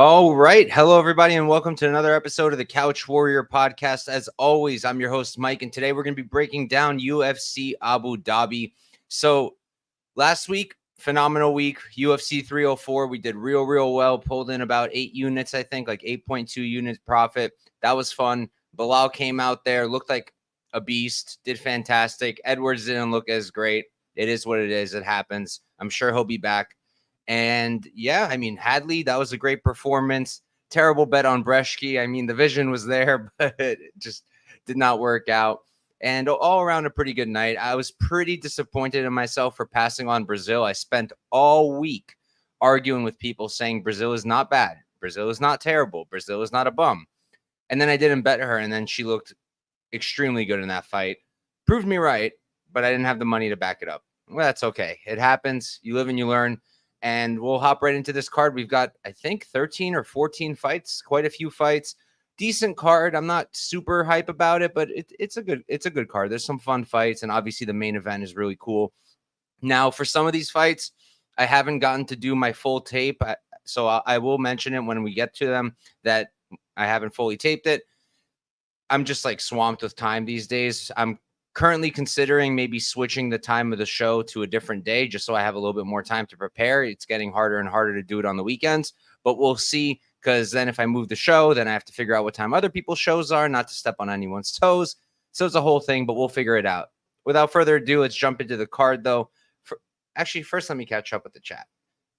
All right. Hello, everybody, and welcome to another episode of the Couch Warrior podcast. As always, I'm your host, Mike, and today we're going to be breaking down UFC Abu Dhabi. So last week, phenomenal week, UFC 304. We did real well, pulled in about 8 units, I think, like 8.2 units profit. That was fun. Bilal came out there, looked like a beast, did fantastic. Edwards didn't look as great. It is what it is. It happens. I'm sure he'll be back. And yeah, I mean, Hadley, that was a great performance. Terrible bet on Breshki. I mean, the vision was there, but it just did not work out. And all around a pretty good night. I was pretty disappointed in myself for passing on Brazil. I spent all week arguing with people saying Brazil is not bad. Brazil is not terrible. Brazil is not a bum. And then I didn't bet her, and then she looked extremely good in that fight. Proved me right, but I didn't have the money to back it up. Well, that's okay. It happens. You live and you learn. And we'll hop right into this card. We've got, I think, 13 or 14 fights, quite a few fights. Decent card. I'm not super hype about it, but it's a good card. There's some fun fights, and obviously the main event is really cool. Now, for some of these fights, I haven't gotten to do my full tape, so I will mention it when we get to them that I haven't fully taped it. I'm just like swamped with time these days. I'm currently considering maybe switching the time of the show to a different day just so I have a little bit more time to prepare. It's getting harder and harder to do it on the weekends, but we'll see, because then if I move the show, then I have to figure out what time other people's shows are, not to step on anyone's toes. So it's a whole thing, but we'll figure it out. Without further ado, let's jump into the card, though. First, let me catch up with the chat.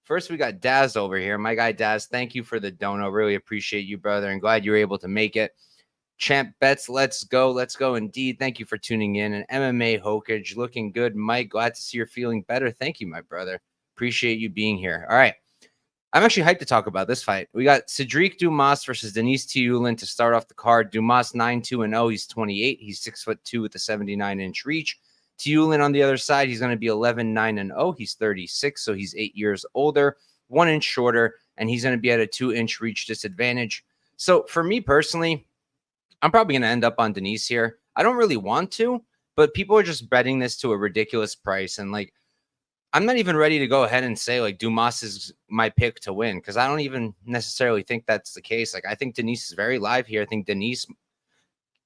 First, we got Daz over here. My guy Daz, thank you for the dono. Really appreciate you, brother, and glad you were able to make it. Champ Bets, let's go indeed. Thank you for tuning in. And MMA Hokage, looking good. Mike, glad to see you're feeling better. Thank you, my brother. Appreciate you being here. All right. I'm actually hyped to talk about this fight. We got Sedriques Dumas versus Denis Tiuliulin to start off the card. Dumas 9-2-0. He's 28. He's 6'2" with a 79-inch reach. Tiuliulin on the other side, he's going to be 11-9-0. He's 36, so he's 8 years older, 1 inch shorter, and he's going to be at a 2-inch reach disadvantage. So for me personally, I'm probably going to end up on Denis here. I don't really want to, but people are just betting this to a ridiculous price. And like, I'm not even ready to go ahead and say like Dumas is my pick to win, because I don't even necessarily think that's the case. Like, I think Denis is very live here. I think Denis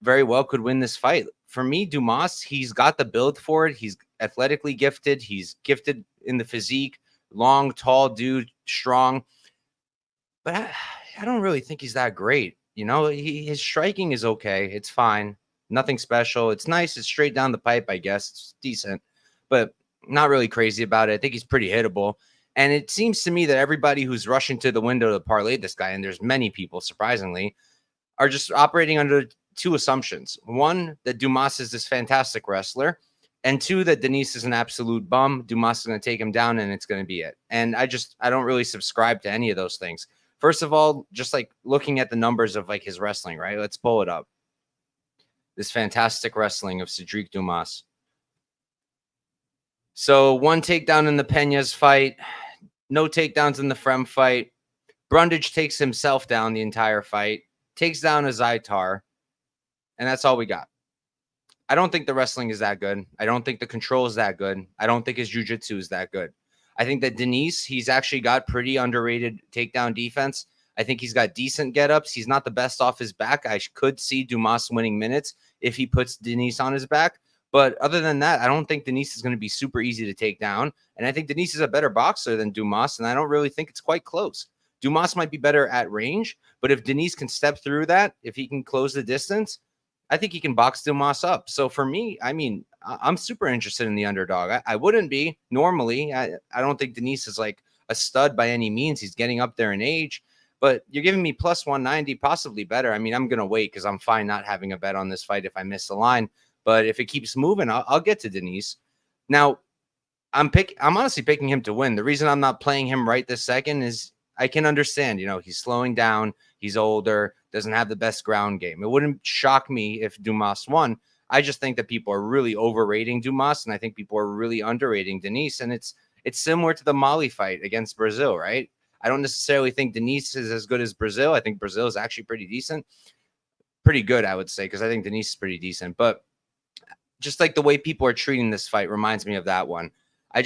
very well could win this fight. For me, Dumas, he's got the build for it. He's athletically gifted. He's gifted in the physique, long, tall dude, strong. But I don't really think he's that great. You know, his striking is okay. It's fine. Nothing special. It's nice. It's straight down the pipe, I guess. It's decent, but not really crazy about it. I think he's pretty hittable. And it seems to me that everybody who's rushing to the window to parlay this guy, and there's many people, surprisingly, are just operating under two assumptions. One, that Dumas is this fantastic wrestler. And two, that Denis is an absolute bum. Dumas is going to take him down, and it's going to be it. And I don't really subscribe to any of those things. First of all, just like looking at the numbers of like his wrestling, right? Let's pull it up. This fantastic wrestling of Sedriques Dumas. So 1 takedown in the Peñas fight, no takedowns in the Frem fight. Brundage takes himself down the entire fight, takes down a Zaitar, and that's all we got. I don't think the wrestling is that good. I don't think the control is that good. I don't think his jiu-jitsu is that good. I think that Denis, he's actually got pretty underrated takedown defense. I think he's got decent get-ups. He's not the best off his back. I could see Dumas winning minutes if he puts Denis on his back. But other than that, I don't think Denis is going to be super easy to take down. And I think Denis is a better boxer than Dumas, and I don't really think it's quite close. Dumas might be better at range, but if Denis can step through that, if he can close the distance, I think he can box Dumas up. So for me, I mean, I'm super interested in the underdog. I wouldn't be normally. I don't think Denis is like a stud by any means. He's getting up there in age, but you're giving me plus 190, possibly better. I mean, I'm going to wait because I'm fine not having a bet on this fight if I miss the line. But if it keeps moving, I'll get to Denis. Now, I'm honestly picking him to win. The reason I'm not playing him right this second is I can understand, he's slowing down. He's older, doesn't have the best ground game. It wouldn't shock me if Dumas won. I just think that people are really overrating Dumas, and I think people are really underrating Denis. And it's similar to the Mali fight against Brazil, right? I don't necessarily think Denis is as good as Brazil. I think Brazil is actually pretty decent. Pretty good, I would say, because I think Denis is pretty decent. But just like the way people are treating this fight reminds me of that one. I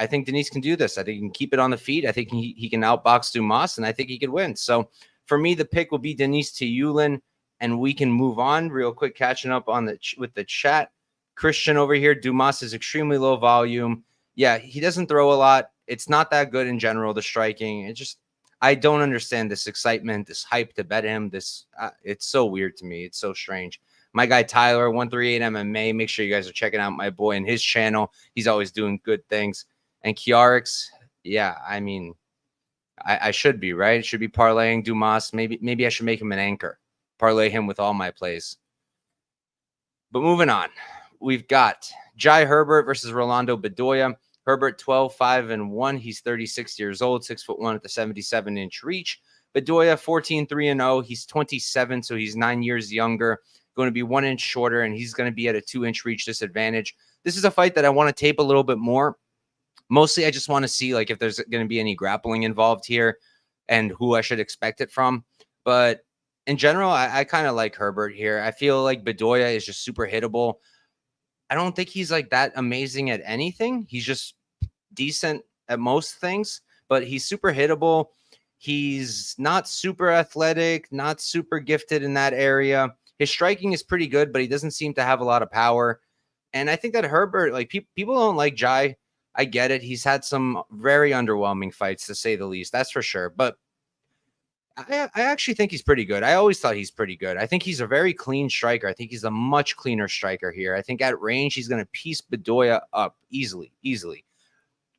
think Denis can do this. I think he can keep it on the feet. I think he can outbox Dumas, and I think he could win. So for me, the pick will be Denis Tiuliulin, and we can move on real quick. Catching up on with the chat. Christian over here, Dumas is extremely low volume. Yeah, he doesn't throw a lot. It's not that good in general, the striking. I don't understand this excitement, this hype to bet him. It's so weird to me. It's so strange. My guy Tyler, 138 MMA. Make sure you guys are checking out my boy and his channel. He's always doing good things. And Kiarix, yeah, I mean, I should be, right? Should be parlaying Dumas. Maybe I should make him an anchor. Parlay him with all my plays. But moving on, we've got Jai Herbert versus Rolando Bedoya. Herbert 12-5-1. He's 36 years old, 6'1" at the 77-inch reach. Bedoya 14-3-0. He's 27, so he's 9 years younger. Going to be 1 inch shorter, and he's going to be at a 2-inch reach disadvantage. This is a fight that I want to tape a little bit more. Mostly, I just want to see if there's going to be any grappling involved here and who I should expect it from. But in general, I kind of like Herbert here. I feel like Bedoya is just super hittable. I don't think he's that amazing at anything. He's just decent at most things, but he's super hittable. He's not super athletic, not super gifted in that area. His striking is pretty good, but he doesn't seem to have a lot of power. And I think that Herbert, people don't like Jai. I get it. He's had some very underwhelming fights, to say the least. That's for sure. But I actually think he's pretty good. I always thought he's pretty good. I think he's a very clean striker. I think he's a much cleaner striker here. I think at range, he's going to piece Bedoya up easily.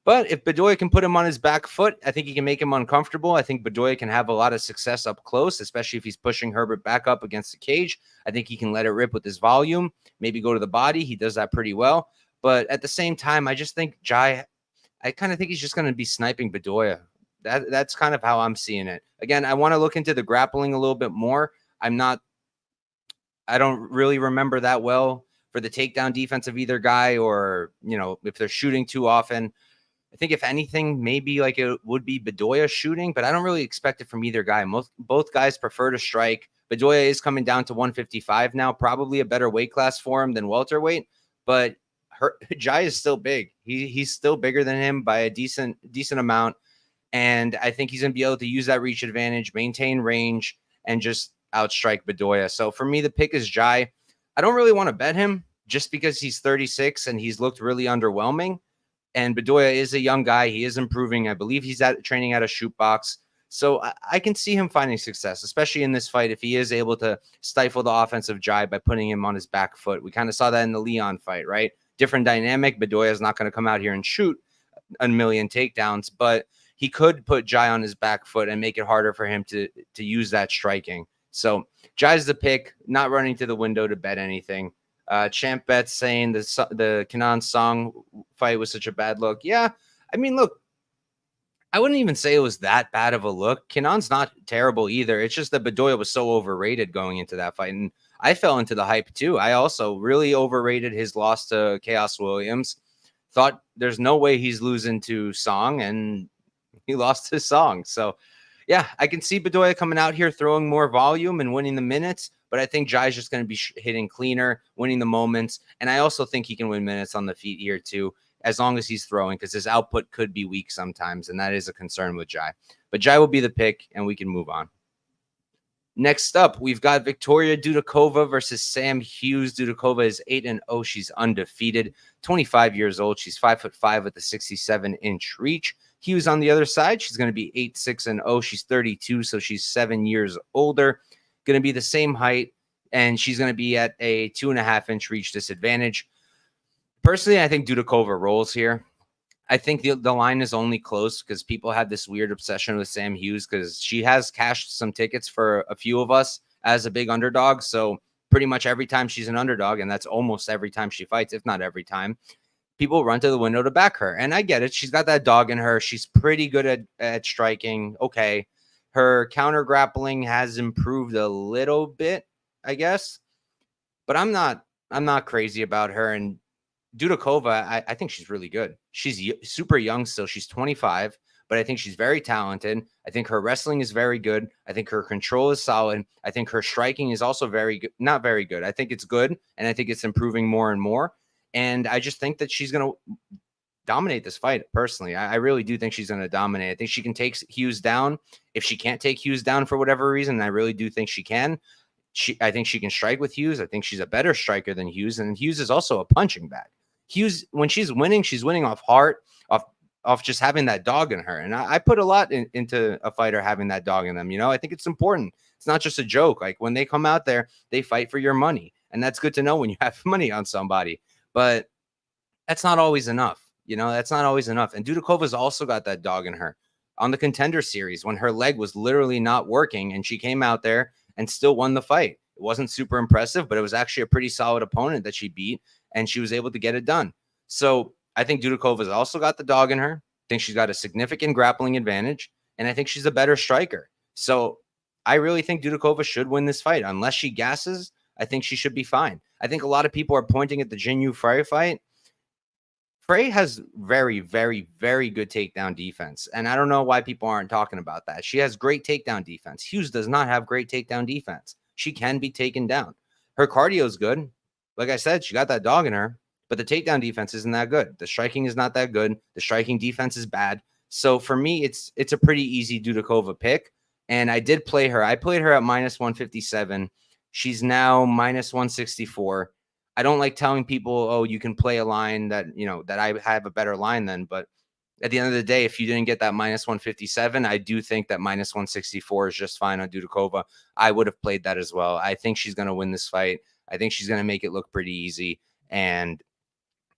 But if Bedoya can put him on his back foot, I think he can make him uncomfortable. I think Bedoya can have a lot of success up close, especially if he's pushing Herbert back up against the cage. I think he can let it rip with his volume, maybe go to the body. He does that pretty well. But at the same time, I just think Jai, I kind of think he's just going to be sniping Bedoya. That's kind of how I'm seeing it. Again, I want to look into the grappling a little bit more. I don't really remember that well for the takedown defense of either guy, or, if they're shooting too often. I think if anything, maybe it would be Bedoya shooting, but I don't really expect it from either guy. Both guys prefer to strike. Bedoya is coming down to 155 now, probably a better weight class for him than welterweight, but Jai is still big. He's still bigger than him by a decent amount. And I think he's going to be able to use that reach advantage, maintain range, and just outstrike Bedoya. So for me, the pick is Jai. I don't really want to bet him just because he's 36 and he's looked really underwhelming. And Bedoya is a young guy. He is improving. I believe he's training at a shoot box. So I can see him finding success, especially in this fight, if he is able to stifle the offensive Jai by putting him on his back foot. We kind of saw that in the Leon fight, right? Different dynamic. Bedoya is not going to come out here and shoot a million takedowns, but he could put Jai on his back foot and make it harder for him to use that striking. So Jai's the pick, not running to the window to bet anything. Champ Bet's saying the Kenan Song fight was such a bad look. Yeah, I mean, look, I wouldn't even say it was that bad of a look. Kenan's not terrible either. It's just that Bedoya was so overrated going into that fight, and I fell into the hype too. I also really overrated his loss to Chaos Williams. Thought there's no way he's losing to Song, and he lost his Song. So, yeah, I can see Bedoya coming out here throwing more volume and winning the minutes, but I think Jai's just going to be hitting cleaner, winning the moments, and I also think he can win minutes on the feet here too, as long as he's throwing, because his output could be weak sometimes, and that is a concern with Jai. But Jai will be the pick, and we can move on. Next up, we've got Victoria Dudakova versus Sam Hughes. Dudakova is 8-0. She's undefeated, 25 years old. She's 5'5" with a 67-inch reach. Hughes on the other side, she's going to be 8-6-0. She's 32, so she's 7 years older. Going to be the same height, and she's going to be at a 2.5-inch reach disadvantage. Personally, I think Dudakova rolls here. I think the line is only close because people have this weird obsession with Sam Hughes because she has cashed some tickets for a few of us as a big underdog. So pretty much every time she's an underdog, and that's almost every time she fights, if not every time, people run to the window to back her. And I get it. She's got that dog in her. She's pretty good at striking. Okay. Her counter grappling has improved a little bit, I guess. But I'm not crazy about her. And Dudakova, I think she's really good. She's super young still. She's 25, but I think she's very talented. I think her wrestling is very good. I think her control is solid. I think her striking is also very good. Not very good. I think it's good, and I think it's improving more and more. And I just think that she's going to dominate this fight, personally. I really do think she's going to dominate. I think she can take Hughes down. If she can't take Hughes down for whatever reason, I really do think she can. I think she can strike with Hughes. I think she's a better striker than Hughes, and Hughes is also a punching bag. Hughes, when she's winning off heart, off just having that dog in her. And I put a lot into a fighter having that dog in them. I think it's important. It's not just a joke. Like, when they come out there, they fight for your money. And that's good to know when you have money on somebody. But that's not always enough. That's not always enough. And Dudakova's also got that dog in her. On the Contender Series, when her leg was literally not working and she came out there and still won the fight. It wasn't super impressive, but it was actually a pretty solid opponent that she beat, and she was able to get it done. So I think Dudakova's also got the dog in her. I think she's got a significant grappling advantage, and I think she's a better striker. So I really think Dudakova should win this fight. Unless she gasses, I think she should be fine. I think a lot of people are pointing at the Jinyu Frey fight. Frey has very, very, very good takedown defense, and I don't know why people aren't talking about that. She has great takedown defense. Hughes does not have great takedown defense. She can be taken down. Her cardio is good. Like I said, she got that dog in her, but the takedown defense isn't that good. The striking is not that good. The striking defense is bad. So for me, it's a pretty easy Dudakova pick, and I did play her. I played her at -157. She's now -164. I don't like telling people, oh, you can play a line that I have a better line than, but at the end of the day, if you didn't get that -157, I do think that -164 is just fine on Dudakova. I would have played that as well. I think she's going to win this fight. I think she's going to make it look pretty easy. And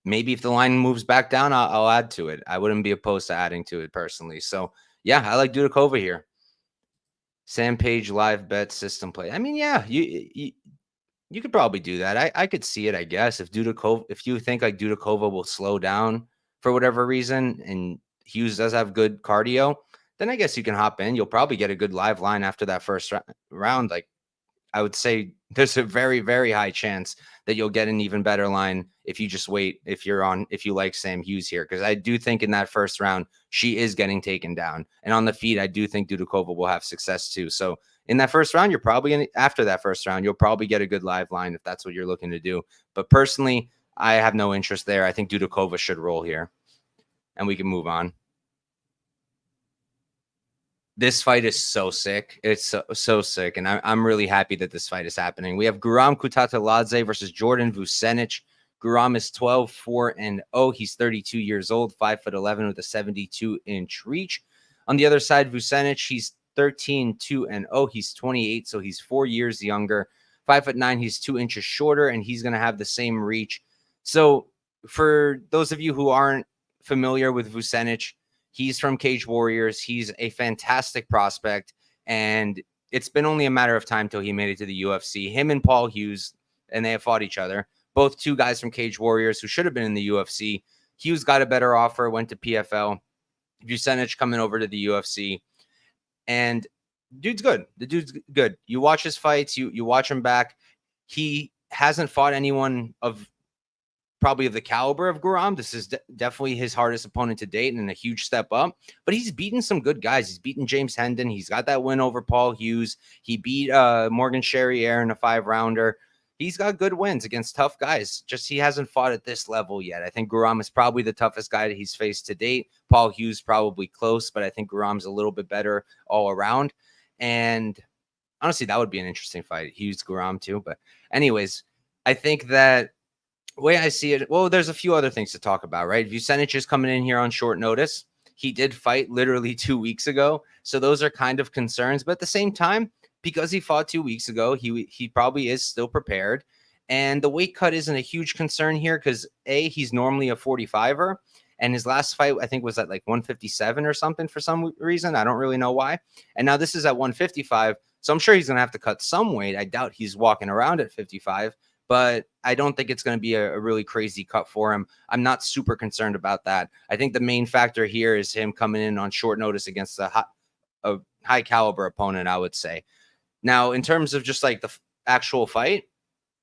maybe if the line moves back down, I'll add to it. I wouldn't be opposed to adding to it personally. So yeah, I like Dudakova here. Sam Page live bet system play. I mean, yeah, you could probably do that. I could see it, I guess. If you think like Dudakova will slow down for whatever reason, and Hughes does have good cardio, then I guess you can hop in. You'll probably get a good live line after that first round. Like, I would say there's a very, very high chance that you'll get an even better line if you just wait, if you like Sam Hughes here. Because I do think in that first round, she is getting taken down. And on the feet, I do think Dudakova will have success too. So in that first round, after that first round, you'll probably get a good live line if that's what you're looking to do. But personally, I have no interest there. I think Dudakova should roll here, and we can move on. This fight is so sick. It's so sick, and I'm really happy that this fight is happening. We have Guram Kutateladze versus Jordan Vucenic. Guram is 12-4-0. He's 32 years old, 5'11" with a 72-inch reach. On the other side, Vucenic, he's 13-2-0. He's 28, so he's 4 years younger. 5'9". He's 2 inches shorter, and he's going to have the same reach. So for those of you who aren't familiar with Vucenic, he's from Cage Warriors. He's a fantastic prospect, and it's been only a matter of time till he made it to the UFC. Him and Paul Hughes, and they have fought each other. Both two guys from Cage Warriors who should have been in the UFC. Hughes got a better offer, went to PFL. Vucenic coming over to the UFC. And dude's good. The dude's good. You watch his fights. You watch him back. He hasn't fought anyone of probably of the caliber of Guram. This is definitely his hardest opponent to date and a huge step up. But he's beaten some good guys. He's beaten James Hendon. He's got that win over Paul Hughes. He beat Morgan Sherrier in a 5-rounder. He's got good wins against tough guys. Just he hasn't fought at this level yet. I think Guram is probably the toughest guy that he's faced to date. Paul Hughes probably close, but I think Guram's a little bit better all around. And honestly, that would be an interesting fight. Hughes, Guram too. But anyways, I think that the way I see it, well, there's a few other things to talk about, right? Vucenic is coming in here on short notice. He did fight literally 2 weeks ago. So those are kind of concerns. But at the same time, because he fought 2 weeks ago, he probably is still prepared. And the weight cut isn't a huge concern here because, A, he's normally a 45er. And his last fight, I think, was at like 157 or something for some reason. I don't really know why. And now this is at 155. So I'm sure he's going to have to cut some weight. I doubt he's walking around at 55. but I don't think it's going to be a really crazy cut for him. I'm not super concerned about that. I think the main factor here is him coming in on short notice against a high caliber opponent, I would say. Now, in terms of just like the actual fight,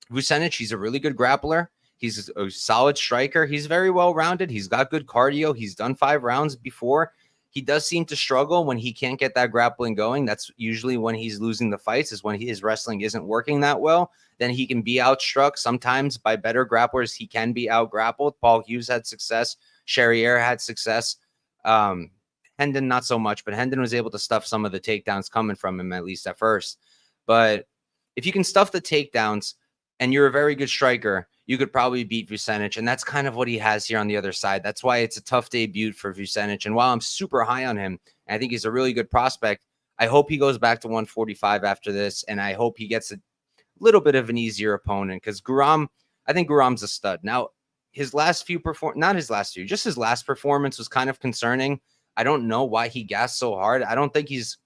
Vucenic, he's a really good grappler. He's a solid striker. He's very well rounded. He's got good cardio. He's done 5 rounds before. He does seem to struggle when he can't get that grappling going. That's usually when he's losing the fights, is when his wrestling isn't working that well. Then he can be outstruck. Sometimes by better grapplers, he can be out-grappled. Paul Hughes had success. Charrier had success. Hendon, not so much, but Hendon was able to stuff some of the takedowns coming from him, at least at first. But if you can stuff the takedowns and you're a very good striker, you could probably beat Vucenic, and that's kind of what he has here on the other side. That's why it's a tough debut for Vucenic. And while I'm super high on him, I think he's a really good prospect, I hope he goes back to 145 after this, and I hope he gets a little bit of an easier opponent, because Guram, I think Guram's a stud. Now, his last performance was kind of concerning. I don't know why he gassed so hard. I don't think he's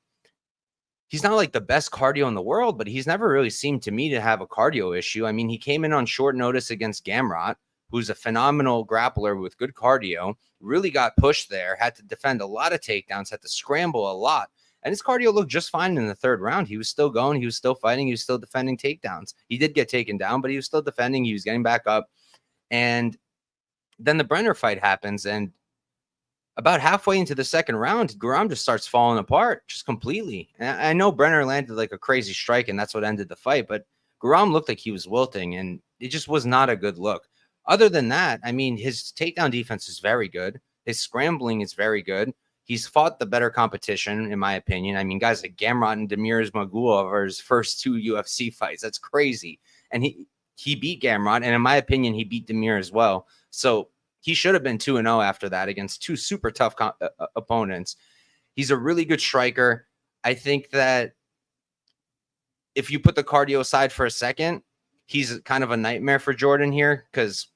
not like the best cardio in the world, but he's never really seemed to me to have a cardio issue. I mean, he came in on short notice against Gamrot, who's a phenomenal grappler with good cardio, really got pushed there, had to defend a lot of takedowns, had to scramble a lot. And his cardio looked just fine in the 3rd round. He was still going. He was still fighting. He was still defending takedowns. He did get taken down, but he was still defending. He was getting back up. And then the Brener fight happens, and about halfway into the 2nd round, Guram just starts falling apart just completely. And I know Brener landed like a crazy strike, and that's what ended the fight, but Guram looked like he was wilting, and it just was not a good look. Other than that, I mean, his takedown defense is very good. His scrambling is very good. He's fought the better competition, in my opinion. I mean, guys like Gamrot and Damir Ismagulov are his first 2 UFC fights. That's crazy. And he beat Gamrot, and in my opinion, he beat Damir as well. So he should have been 2-0 after that against 2 super tough opponents. He's a really good striker. I think that if you put the cardio aside for a second, he's kind of a nightmare for Jordan here, because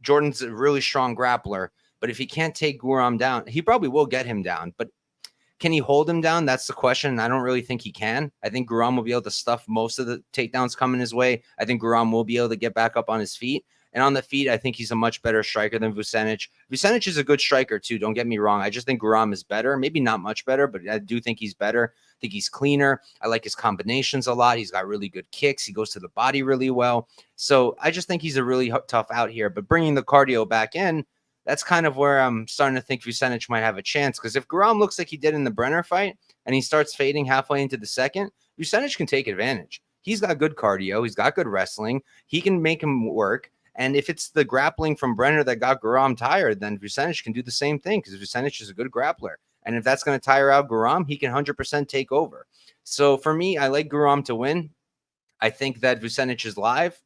Jordan's a really strong grappler. But if he can't take Guram down, he probably will get him down. But can he hold him down? That's the question. I don't really think he can. I think Guram will be able to stuff most of the takedowns coming his way. I think Guram will be able to get back up on his feet. And on the feet, I think he's a much better striker than Vucenic. Vucenic is a good striker, too. Don't get me wrong. I just think Guram is better. Maybe not much better, but I do think he's better. I think he's cleaner. I like his combinations a lot. He's got really good kicks. He goes to the body really well. So I just think he's a really tough out here. But bringing the cardio back in, that's kind of where I'm starting to think Vucenic might have a chance. Because if Guram looks like he did in the Brener fight and he starts fading halfway into the 2nd, Vucenic can take advantage. He's got good cardio. He's got good wrestling. He can make him work. And if it's the grappling from Brener that got Guram tired, then Vucenic can do the same thing, because Vucenic is a good grappler. And if that's going to tire out Guram, he can 100% take over. So for me, I like Guram to win. I think that Vucenic is live,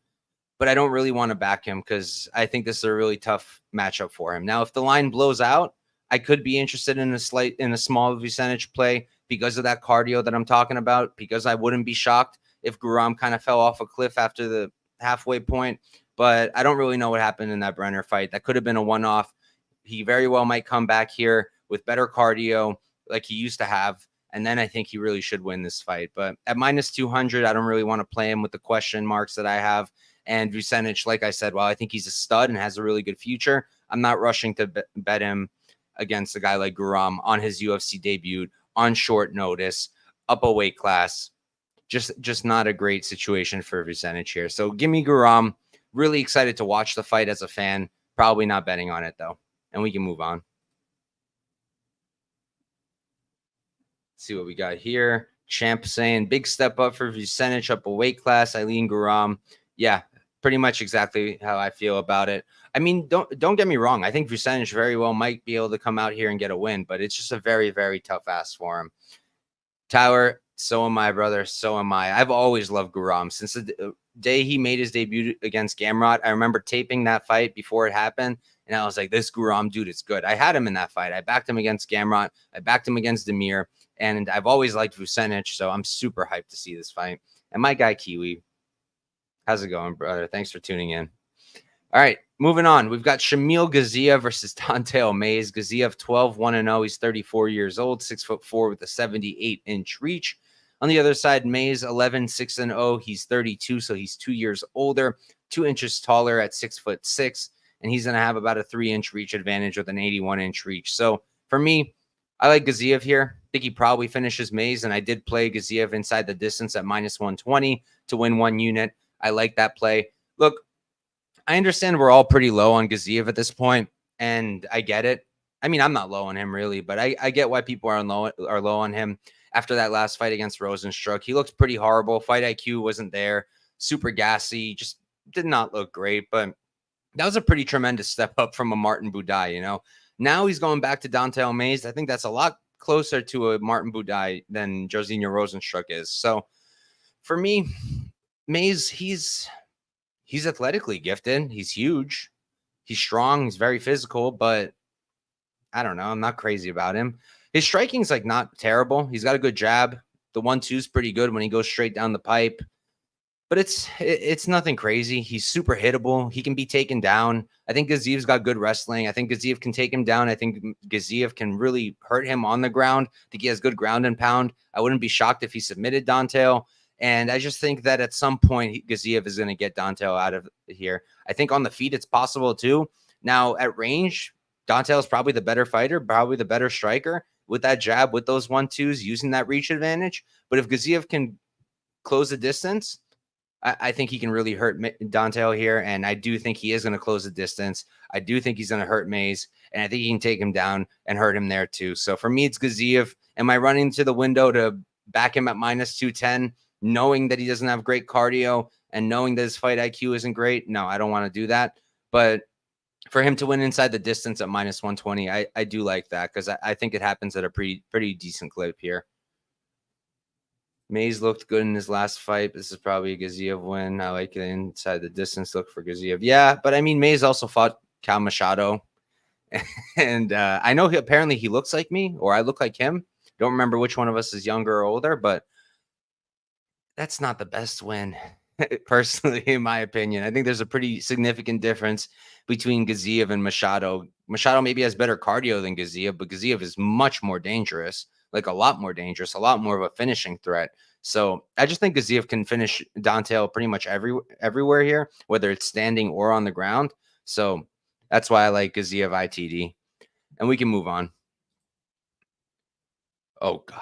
but I don't really want to back him, because I think this is a really tough matchup for him. Now, if the line blows out, I could be interested in a small Vucenic play because of that cardio that I'm talking about, because I wouldn't be shocked if Guram kind of fell off a cliff after the halfway point. But I don't really know what happened in that Brener fight. That could have been a one-off. He very well might come back here with better cardio like he used to have. And then I think he really should win this fight. But at -200, I don't really want to play him with the question marks that I have. And Vucenic, like I said, while I think he's a stud and has a really good future, I'm not rushing to bet him against a guy like Guram on his UFC debut on short notice, up a weight class. Just not a great situation for Vucenic here. So give me Guram. Really excited to watch the fight as a fan. Probably not betting on it, though. And we can move on. Let's see what we got here. Champ saying, big step up for Vucenic, up a weight class. Eileen Guram. Yeah, pretty much exactly how I feel about it. I mean, don't get me wrong. I think Vucenic very well might be able to come out here and get a win, but it's just a very, very tough ask for him. Tyler, so am I, brother. So am I. I've always loved Guram since the day he made his debut against Gamrot. I remember taping that fight before it happened, and I was like, this Guram dude is good. I had him in that fight. I backed him against Gamrot. I backed him against Damir, and I've always liked Vucenic, so I'm super hyped to see this fight. And my guy, Kiwi, how's it going, brother? Thanks for tuning in. All right, moving on. We've got Shamil Gaziev versus Dante Mays. Gaziev 12-1-0. He's 34 years old, 6'4" with a 78-inch reach. On the other side, Mays 11-6-0. He's 32, so he's 2 years older. 2 inches taller at 6'6", and he's going to have about a 3-inch reach advantage with an 81-inch reach. So for me, I like Gaziev here. I think he probably finishes Mays, and I did play Gaziev inside the distance at -120 to win 1 unit. I like that play. Look, I understand we're all pretty low on Gaziev at this point, and I get it. I mean, I'm not low on him really, but I get why people are low on him after that last fight against Rosenstruck. He looked pretty horrible. Fight IQ wasn't there. Super gassy. Just did not look great, but that was a pretty tremendous step up from a Martin Buday, you know. Now he's going back to Dante Mays. I think that's a lot closer to a Martin Buday than Jairzinho Rosenstruck is. So for me, Mays, he's athletically gifted. He's huge. He's strong. He's very physical, but I don't know. I'm not crazy about him. His striking's like not terrible. He's got a good jab. The 1-2's pretty good when he goes straight down the pipe. But it's nothing crazy. He's super hittable. He can be taken down. I think Gaziev's got good wrestling. I think Gaziev can take him down. I think Gaziev can really hurt him on the ground. I think he has good ground and pound. I wouldn't be shocked if he submitted Dante. And I just think that at some point, Gaziev is going to get Dante out of here. I think on the feet, it's possible too. Now, at range, Dante is probably the better fighter, probably the better striker with that jab, with those 1-2s, using that reach advantage. But if Gaziev can close the distance, I think he can really hurt Dante here, and I do think he is going to close the distance. I do think he's going to hurt Mays, and I think he can take him down and hurt him there too. So for me, it's Gaziev. Am I running to the window to back him at -210, knowing that he doesn't have great cardio and knowing that his fight IQ isn't great? No, I don't want to do that. But for him to win inside the distance at -120, I do like that because I think it happens at a pretty decent clip here. Mays looked good in his last fight. This is probably a Gaziev win. I like it inside the distance look for Gaziev. Yeah, but I mean, Mays also fought Cal Machado. And I know apparently he looks like me, or I look like him. Don't remember which one of us is younger or older, but that's not the best win, personally, in my opinion. I think there's a pretty significant difference between Gaziev and Machado. Machado maybe has better cardio than Gaziev, but Gaziev is much more dangerous. Like a lot more dangerous, a lot more of a finishing threat. So I just think Gaziev can finish Dante pretty much everywhere here, whether it's standing or on the ground. So that's why I like Gaziev ITD. And we can move on. Oh, God.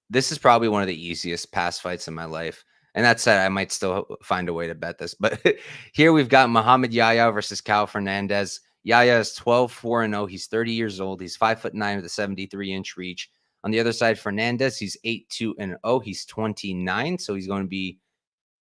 This is probably one of the easiest pass fights in my life. And that said, I might still find a way to bet this. But here we've got Mohammad Yahya versus Cal Fernandes. Yahya is 12-4-0. He's 30 years old. He's 5'9" with a 73-inch reach. On the other side, Fernandes, he's 8-2-0. He's 29, so he's going to be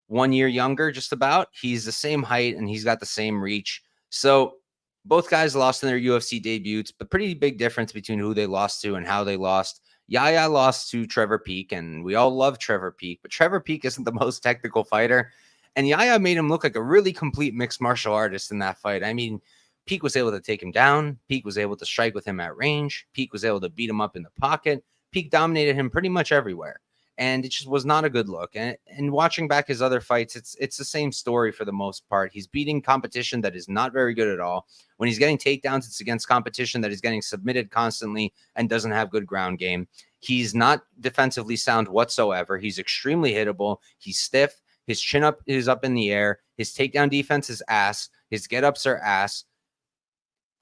1 year younger, just about. He's the same height, and he's got the same reach. So both guys lost in their UFC debuts, but pretty big difference between who they lost to and how they lost. Yahya lost to Trevor Peek, and we all love Trevor Peek, but Trevor Peek isn't the most technical fighter. And Yahya made him look like a really complete mixed martial artist in that fight. I mean, Peek was able to take him down. Peek was able to strike with him at range. Peek was able to beat him up in the pocket. Peek dominated him pretty much everywhere. And it just was not a good look. And watching back his other fights, it's the same story for the most part. He's beating competition that is not very good at all. When he's getting takedowns, it's against competition that is getting submitted constantly and doesn't have good ground game. He's not defensively sound whatsoever. He's extremely hittable. He's stiff. His chin up is up in the air. His takedown defense is ass. His get-ups are ass.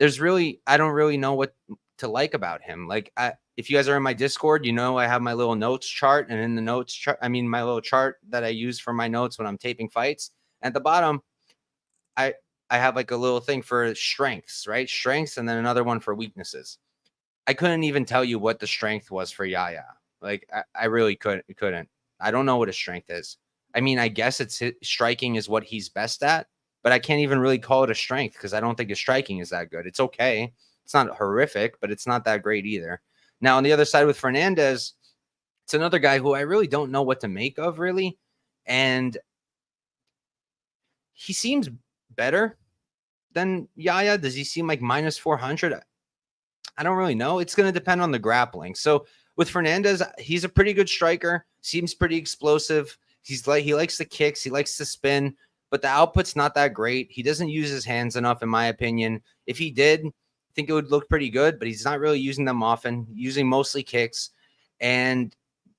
I don't really know what to like about him. Like, if you guys are in my Discord, you know I have my little notes chart, and in the notes chart, I mean my little chart that I use for my notes when I'm taping fights. At the bottom, I have like a little thing for strengths, right? Strengths, and then another one for weaknesses. I couldn't even tell you what the strength was for Yahya. Like, I really couldn't. I don't know what his strength is. I mean, I guess striking is what he's best at, but I can't even really call it a strength because I don't think his striking is that good. It's okay. It's not horrific, but it's not that great either. Now, on the other side with Fernandes, it's another guy who I really don't know what to make of, really. And he seems better than Yahya. Does he seem like -400? I don't really know. It's going to depend on the grappling. So with Fernandes, he's a pretty good striker. Seems pretty explosive. He likes the kicks. He likes to spin, but the output's not that great. He doesn't use his hands enough, in my opinion. If he did, I think it would look pretty good, but he's not really using them often, using mostly kicks. And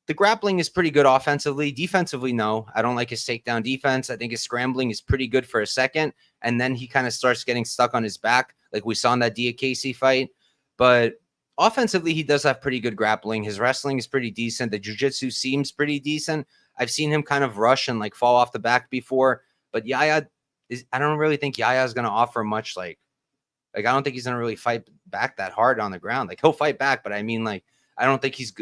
the grappling is pretty good offensively. Defensively, no. I don't like his takedown defense. I think his scrambling is pretty good for a second, and then he kind of starts getting stuck on his back, like we saw in that Diakese fight. But offensively, he does have pretty good grappling. His wrestling is pretty decent. The jiu-jitsu seems pretty decent. I've seen him kind of rush and like fall off the back before, but Yahya I don't really think Yahya is going to offer much. Like I don't think he's going to really fight back that hard on the ground. Like he'll fight back, but I mean, like, I don't think he's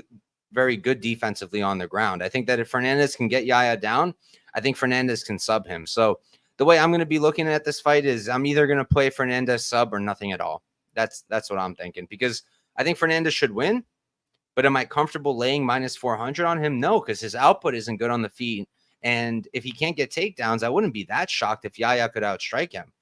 very good defensively on the ground. I think that if Fernandes can get Yahya down, I think Fernandes can sub him. So the way I'm going to be looking at this fight is I'm either going to play Fernandes sub or nothing at all. That's what I'm thinking, because I think Fernandes should win, but am I comfortable laying minus 400 on him? No, because his output isn't good on the feet. And if he can't get takedowns, I wouldn't be that shocked if Yahya could outstrike him.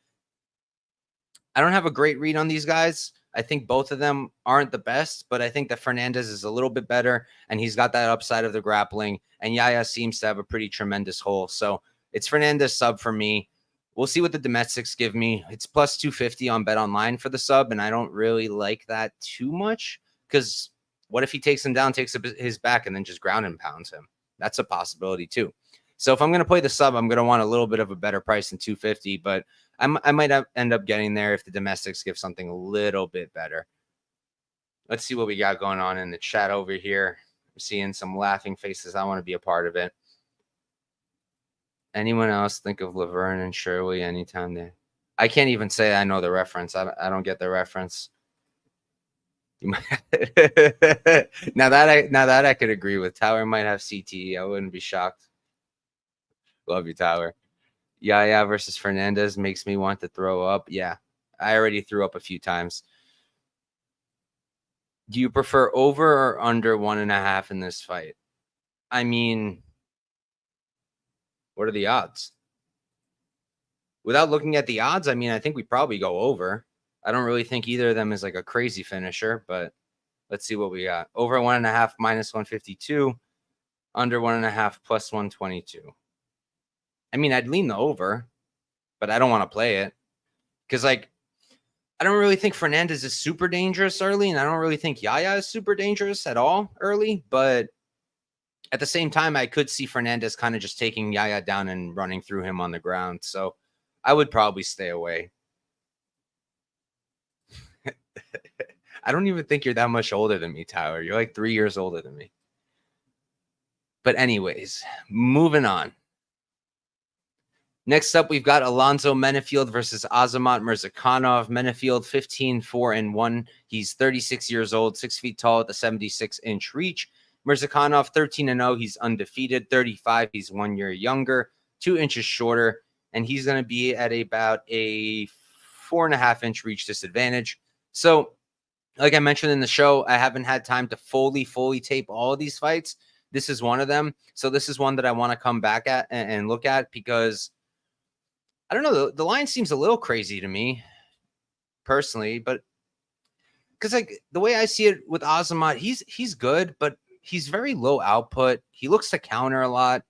I don't have a great read on these guys. I think both of them aren't the best, but I think that Fernandes is a little bit better, and he's got that upside of the grappling, and Yahya seems to have a pretty tremendous hole. So it's Fernandes sub for me. We'll see what the domestics give me. It's plus 250 on Bet Online for the sub, and I don't really like that too much, because what if he takes him down, takes his back, and then just ground and pounds him? That's a possibility too. So if I'm going to play the sub, I'm going to want a little bit of a better price than 250, but I might end up getting there if the domestics give something a little bit better. Let's see what we got going on in the chat over here. I'm seeing some laughing faces. I want to be a part of it. Anyone else think of Laverne and Shirley anytime they? I can't even say I know the reference. I don't get the reference. Now that I could agree with. Tower might have CTE. I wouldn't be shocked. Love you, Tower. Yahya versus Fernandes makes me want to throw up. Yeah, I already threw up a few times. Do you prefer over or under 1.5 in this fight? I mean, what are the odds? Without looking at the odds, I mean, I think we probably go over. I don't really think either of them is like a crazy finisher, but let's see what we got. Over 1.5 minus 152, under 1.5 plus 122. I mean, I'd lean the over, but I don't want to play it because, like, I don't really think Fernandes is super dangerous early, and I don't really think Yahya is super dangerous at all early. But at the same time, I could see Fernandes kind of just taking Yahya down and running through him on the ground. So I would probably stay away. I don't even think you're that much older than me, Tyler. You're like 3 years older than me. But anyways, moving on. Next up, we've got Alonzo Menifield versus Azamat Murzakanov. Menifield 15-4-1. He's 36 years old, 6 feet tall with a 76-inch reach. Murzakanov 13-0. He's undefeated. 35. He's 1 year younger, 2 inches shorter, and he's going to be at about a 4.5-inch reach disadvantage. So, like I mentioned in the show, I haven't had time to fully tape all of these fights. This is one of them. So this is one that I want to come back at and look at because I don't know. The line seems a little crazy to me personally, but because like the way I see it with Azamat, he's good, but he's very low output. He looks to counter a lot.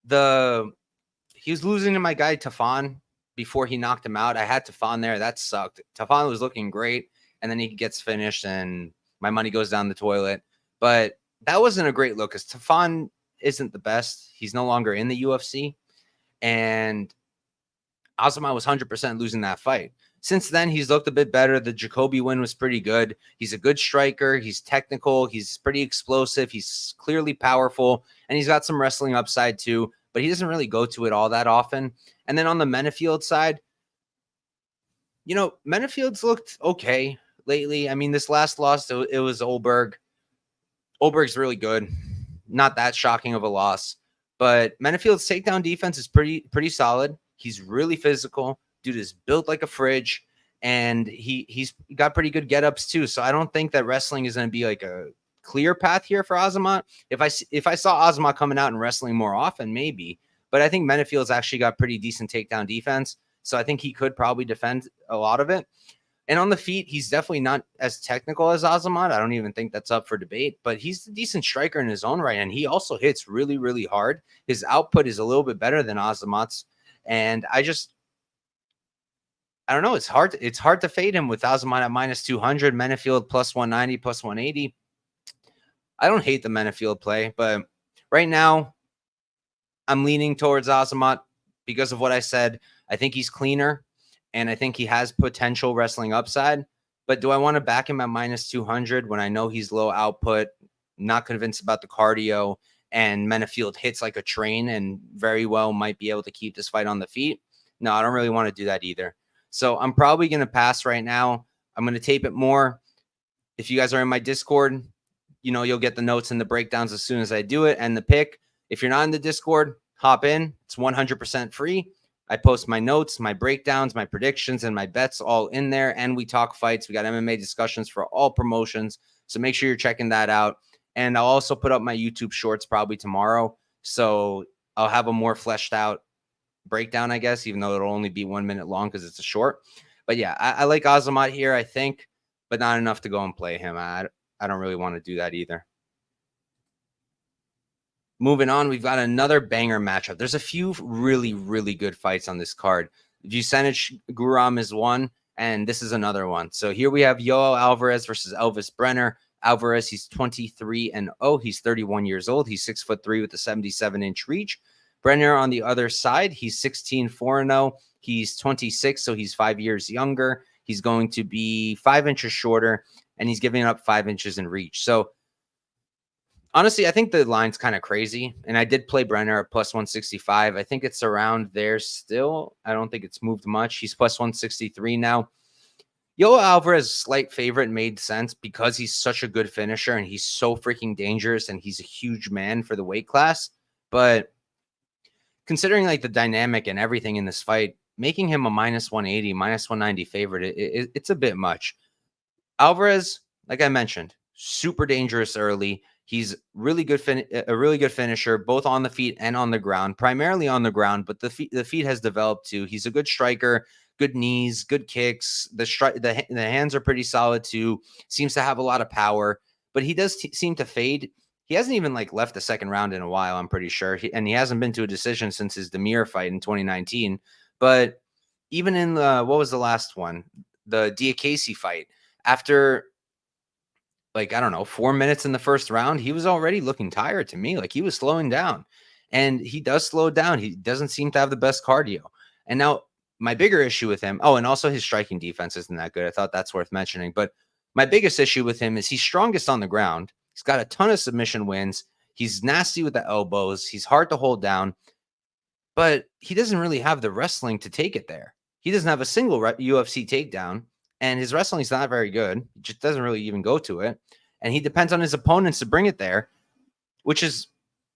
He was losing to my guy Tafon before he knocked him out. I had Tafon there. That sucked. Tafon was looking great, and then he gets finished, and my money goes down the toilet. But that wasn't a great look because Tafon isn't the best. He's no longer in the UFC, and Azamat was 100% losing that fight. Since then, he's looked a bit better. The Jacoby win was pretty good. He's a good striker. He's technical. He's pretty explosive. He's clearly powerful, and he's got some wrestling upside too, but he doesn't really go to it all that often. And then on the Menifield side, you know, Menifield's looked okay lately. I mean, this last loss, it was Olberg. Olberg's really good. Not that shocking of a loss, but Menifield's takedown defense is pretty solid. He's really physical. Dude is built like a fridge, and he's got pretty good get-ups too. So I don't think that wrestling is going to be like a clear path here for Azamat. If I saw Azamat coming out and wrestling more often, maybe. But I think Menifield's actually got pretty decent takedown defense, so I think he could probably defend a lot of it. And on the feet, he's definitely not as technical as Azamat. I don't even think that's up for debate, but he's a decent striker in his own right, and he also hits really, really hard. His output is a little bit better than Azamat's, and I don't know. It's hard to fade him with Azamat at minus 200, Menifield plus 190, plus 180. I don't hate the Menifield play, but right now I'm leaning towards Azamat because of what I said. I think he's cleaner, and I think he has potential wrestling upside. But do I want to back him at minus 200 when I know he's low output, not convinced about the cardio, and Menifield hits like a train and very well might be able to keep this fight on the feet? No, I don't really want to do that either. So I'm probably going to pass right now. I'm going to tape it more. If you guys are in my Discord, you'll get the notes and the breakdowns as soon as I do it and the pick. If you're not in the Discord, hop in. It's 100% free. I post my notes, my breakdowns, my predictions, and my bets all in there. And we talk fights. We got MMA discussions for all promotions. So make sure you're checking that out. And I'll also put up my YouTube shorts probably tomorrow. So I'll have a more fleshed out breakdown, I guess, even though it'll only be 1 minute long because it's a short. But yeah, I like Azamat here, I think, but not enough to go and play him. I don't really want to do that either. Moving on, we've got another banger matchup. There's a few really, really good fights on this card. Vucenic Guram is one, and this is another one. So here we have Yoel Alvarez versus Elvis Brener. Alvarez, he's 23-0. He's 31 years old. He's 6'3" with a 77-inch reach. Brener on the other side, he's 16-4-0. He's 26, so he's 5 years younger. He's going to be 5 inches shorter, and he's giving up 5 inches in reach. So honestly, I think the line's kind of crazy, and I did play Brener at plus 165. I think it's around there still. I don't think it's moved much. He's plus 163 now. Yoel Alvarez, slight favorite, made sense because he's such a good finisher, and he's so freaking dangerous, and he's a huge man for the weight class. But considering like the dynamic and everything in this fight, making him a minus 180, minus 190 favorite, it's a bit much. Alvarez, like I mentioned, super dangerous early. He's really good, a really good finisher, both on the feet and on the ground, primarily on the ground, but the feet has developed too. He's a good striker, good knees, good kicks. The hands are pretty solid too. Seems to have a lot of power, but he does seem to fade. He hasn't even like left the second round in a while, I'm pretty sure. And he hasn't been to a decision since his Demir fight in 2019. But even in what was the last one? The Diakese fight. After, like, I don't know, 4 minutes in the first round, he was already looking tired to me. Like, he was slowing down. And he does slow down. He doesn't seem to have the best cardio. And now my bigger issue with him, and also his striking defense isn't that good. I thought that's worth mentioning. But my biggest issue with him is he's strongest on the ground. He's got a ton of submission wins. He's nasty with the elbows. He's hard to hold down. But he doesn't really have the wrestling to take it there. He doesn't have a single UFC takedown. And his wrestling's not very good. He just doesn't really even go to it. And he depends on his opponents to bring it there, which is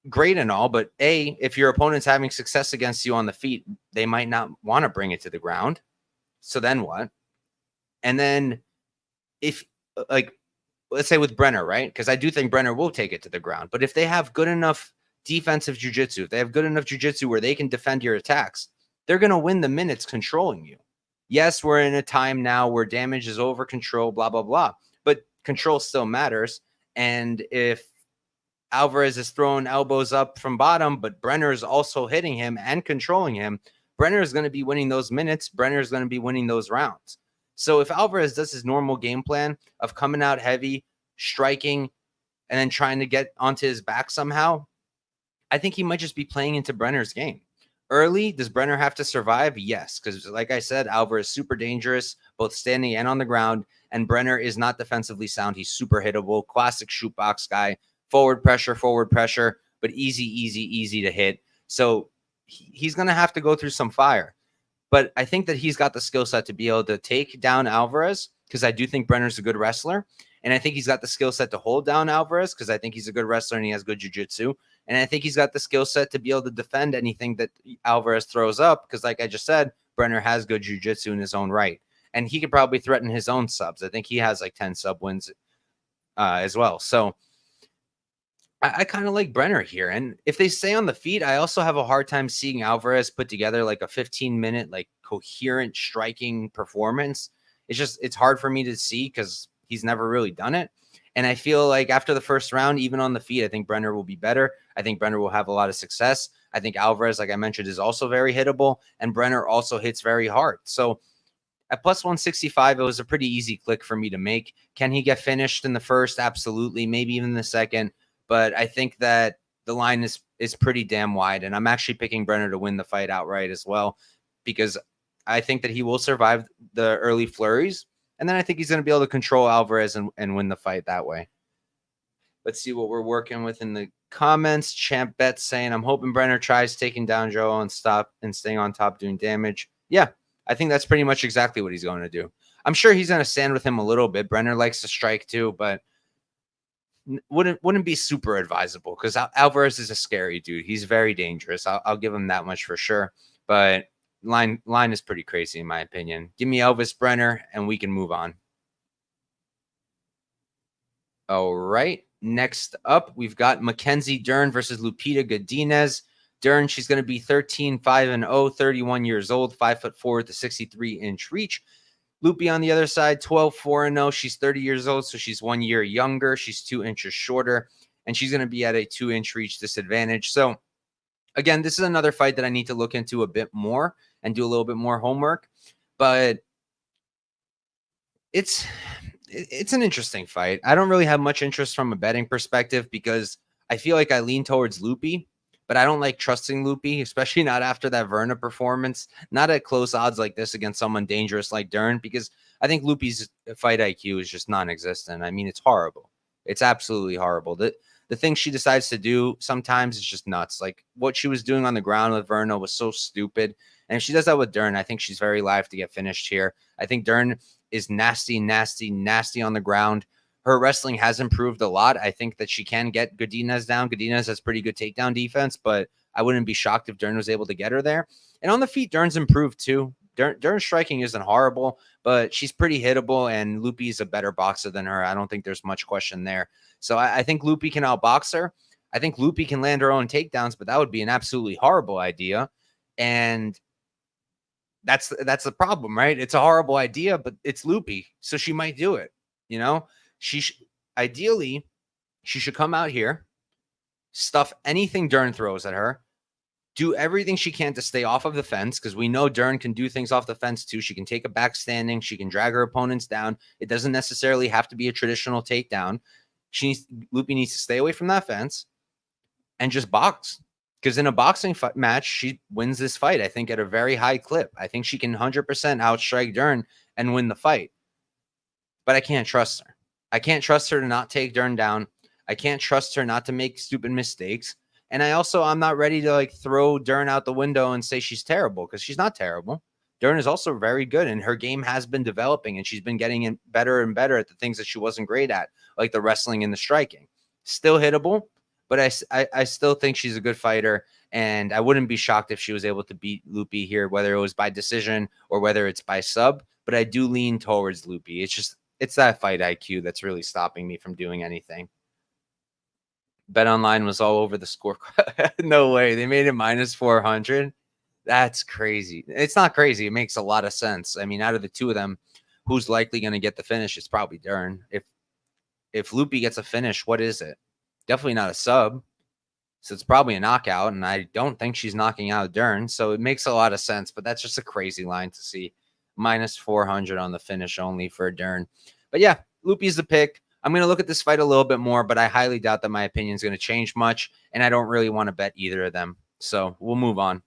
great and all. But if your opponent's having success against you on the feet, they might not want to bring it to the ground. So then what? And then if, like, let's say with Brener, right? Because I do think Brener will take it to the ground. But if they have good enough defensive jiu-jitsu, if they have good enough jiu-jitsu where they can defend your attacks, they're going to win the minutes controlling you. Yes, we're in a time now where damage is over control, blah, blah, blah. But control still matters. And if Alvarez is throwing elbows up from bottom, but Brener is also hitting him and controlling him, Brener is going to be winning those minutes. Brener is going to be winning those rounds. So if Alvarez does his normal game plan of coming out heavy, striking, and then trying to get onto his back somehow, I think he might just be playing into Brener's game. Early, does Brener have to survive? Yes, because like I said, Alvarez is super dangerous, both standing and on the ground, and Brener is not defensively sound. He's super hittable, classic shoot box guy, forward pressure, but easy to hit. So he's going to have to go through some fire. But I think that he's got the skill set to be able to take down Alvarez, because I do think Brenner's a good wrestler. And I think he's got the skill set to hold down Alvarez, because I think he's a good wrestler and he has good jiu-jitsu. And I think he's got the skill set to be able to defend anything that Alvarez throws up, because like I just said, Brener has good jiu-jitsu in his own right. And he could probably threaten his own subs. I think he has like 10 sub wins as well. So I kind of like Brener here. And if they stay on the feet, I also have a hard time seeing Alvarez put together like a 15-minute, like coherent striking performance. It's hard for me to see because he's never really done it. And I feel like after the first round, even on the feet, I think Brener will be better. I think Brener will have a lot of success. I think Alvarez, like I mentioned, is also very hittable, and Brener also hits very hard. So At plus 165, it was a pretty easy click for me to make. Can he get finished in the first? Absolutely. Maybe even the second. But I think that the line is pretty damn wide. And I'm actually picking Brener to win the fight outright as well, because I think that he will survive the early flurries. And then I think he's going to be able to control Alvarez and win the fight that way. Let's see what we're working with in the comments. Champ Bet saying, I'm hoping Brener tries taking down Joe and staying on top doing damage. Yeah, I think that's pretty much exactly what he's going to do. I'm sure he's going to stand with him a little bit. Brener likes to strike too, but wouldn't be super advisable because Alvarez is a scary dude. He's very dangerous. I'll give him that much for sure. But line is pretty crazy in my opinion. Give me Elvis Brener and we can move on. All right. Next up, we've got Mackenzie Dern versus Lupita Godinez. Dern, she's going to be 13-5-0, 31 years old, 5'4" with a 63-inch reach. Lupi on the other side, 12-4-0. She's 30 years old, so she's 1 year younger. She's 2 inches shorter, and she's going to be at a 2-inch reach disadvantage. So, again, this is another fight that I need to look into a bit more and do a little bit more homework. But it's an interesting fight. I don't really have much interest from a betting perspective because I feel like I lean towards Lupi, but I don't like trusting Lupi, especially not after that Verna performance, not at close odds like this against someone dangerous like Dern, because I think Lupi's fight IQ is just non-existent. I mean, it's horrible. It's absolutely horrible. The thing she decides to do sometimes is just nuts. Like what she was doing on the ground with Verna was so stupid. And if she does that with Dern, I think she's very live to get finished here. I think Dern is nasty on the ground. Her wrestling has improved a lot. I think that she can get Godinez down. Godinez has pretty good takedown defense, but I wouldn't be shocked if Dern was able to get her there. And on the feet, Dern's improved too. Dern's striking isn't horrible, but she's pretty hittable, and Lupi's a better boxer than her. I don't think there's much question there. So I think Lupi can outbox her. I think Lupi can land her own takedowns, but that would be an absolutely horrible idea. And that's the problem, right? It's a horrible idea, but it's Lupi, so she might do it. You know, ideally she should come out here, stuff anything Dern throws at her, do everything she can to stay off of the fence, because we know Dern can do things off the fence too. She can take a back standing. She can drag her opponents down. It doesn't necessarily have to be a traditional takedown. Lupi needs to stay away from that fence and just box. Because in a boxing match, she wins this fight, I think, at a very high clip. I think she can 100% outstrike Dern and win the fight. But I can't trust her. I can't trust her to not take Dern down. I can't trust her not to make stupid mistakes. And I'm not ready to like throw Dern out the window and say she's terrible, because she's not terrible. Dern is also very good, and her game has been developing, and she's been getting better and better at the things that she wasn't great at, like the wrestling and the striking. Still hittable, but I still think she's a good fighter, and I wouldn't be shocked if she was able to beat Lupi here, whether it was by decision or whether it's by sub. But I do lean towards Lupi. It's that fight IQ that's really stopping me from doing anything. BetOnline was all over the score. No way. They made it minus 400. That's crazy. It's not crazy. It makes a lot of sense. I mean, out of the two of them, who's likely going to get the finish? It's probably Dern. If Lupi gets a finish, what is it? Definitely not a sub. So it's probably a knockout, and I don't think she's knocking out Dern. So it makes a lot of sense, but that's just a crazy line to see. Minus 400 on the finish only for Dern. But yeah, Lupi's the pick. I'm going to look at this fight a little bit more, but I highly doubt that my opinion is going to change much, and I don't really want to bet either of them. So we'll move on.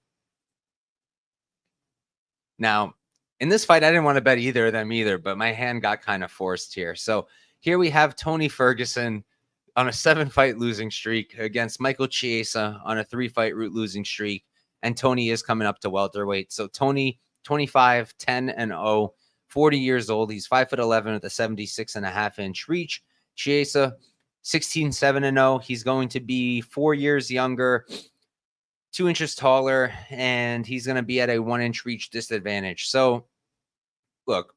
Now, in this fight, I didn't want to bet either of them either, but my hand got kind of forced here. So here we have Tony Ferguson on a 7-fight losing streak against Michael Chiesa on a 3-fight route losing streak, and Tony is coming up to welterweight. So Tony, 25-10-0. 40 years old. He's 5'11" with a 76.5-inch reach. Chiesa, 16-7-0. He's going to be 4 years younger, 2 inches taller, and he's going to be at a 1-inch reach disadvantage. So, look,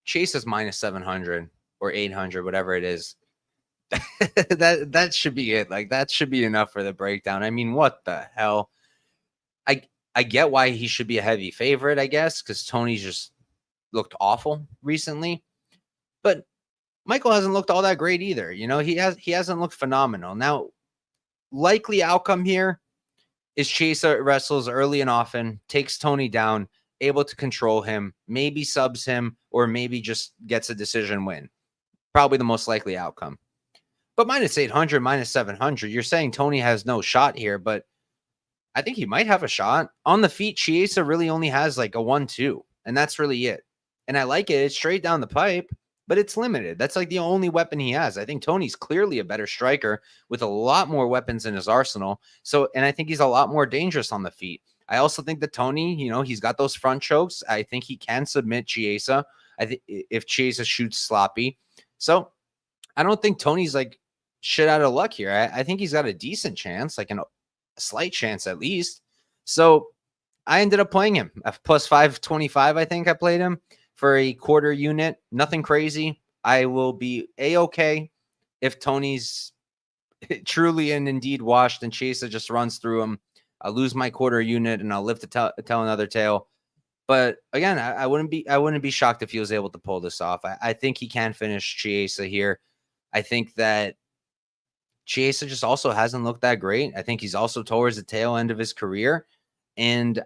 Chiesa's minus 700 or 800, whatever it is. that should be it. Like, that should be enough for the breakdown. I mean, what the hell? I get why he should be a heavy favorite, I guess, because Tony's just looked awful recently, but Michael hasn't looked all that great either. You know, he hasn't looked phenomenal. Now, likely outcome here is Chiesa wrestles early and often, takes Tony down, able to control him, maybe subs him, or maybe just gets a decision win. Probably the most likely outcome. But minus 800, minus 700, you're saying Tony has no shot here, but I think he might have a shot. On the feet, Chiesa really only has like a 1-2, and that's really it. And I like it. It's straight down the pipe, but it's limited. That's like the only weapon he has. I think Tony's clearly a better striker with a lot more weapons in his arsenal. So, and I think he's a lot more dangerous on the feet. I also think that Tony, he's got those front chokes. I think he can submit Chiesa. I think if Chiesa shoots sloppy. So I don't think Tony's like shit out of luck here. I think he's got a decent chance, like a slight chance at least. So I ended up playing him at plus 525. I think I played him for a quarter unit. Nothing crazy. I will be A-okay if Tony's truly and indeed washed and Chiesa just runs through him. I'll lose my quarter unit and I'll live to tell another tale. But again, I wouldn't be shocked if he was able to pull this off. I think he can finish Chiesa here. I think that Chiesa just also hasn't looked that great. I think he's also towards the tail end of his career. And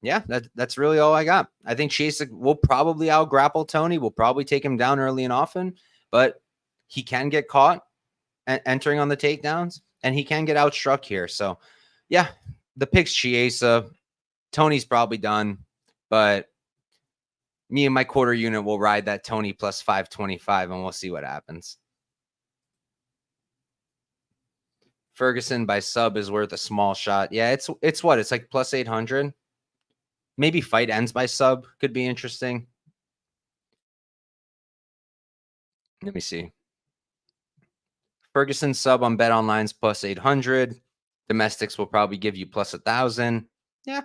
yeah, that's really all I got. I think Chiesa will probably out-grapple Tony. Will probably take him down early and often. But he can get caught entering on the takedowns. And he can get outstruck here. So, yeah, the pick's Chiesa. Tony's probably done. But me and my quarter unit will ride that Tony plus 525, and we'll see what happens. Ferguson by sub is worth a small shot. Yeah, it's what? It's like plus 800. Maybe fight ends by sub could be interesting. Let me see. Ferguson sub on Bet Online's plus 800. Domestics will probably give you plus 1,000. Yeah,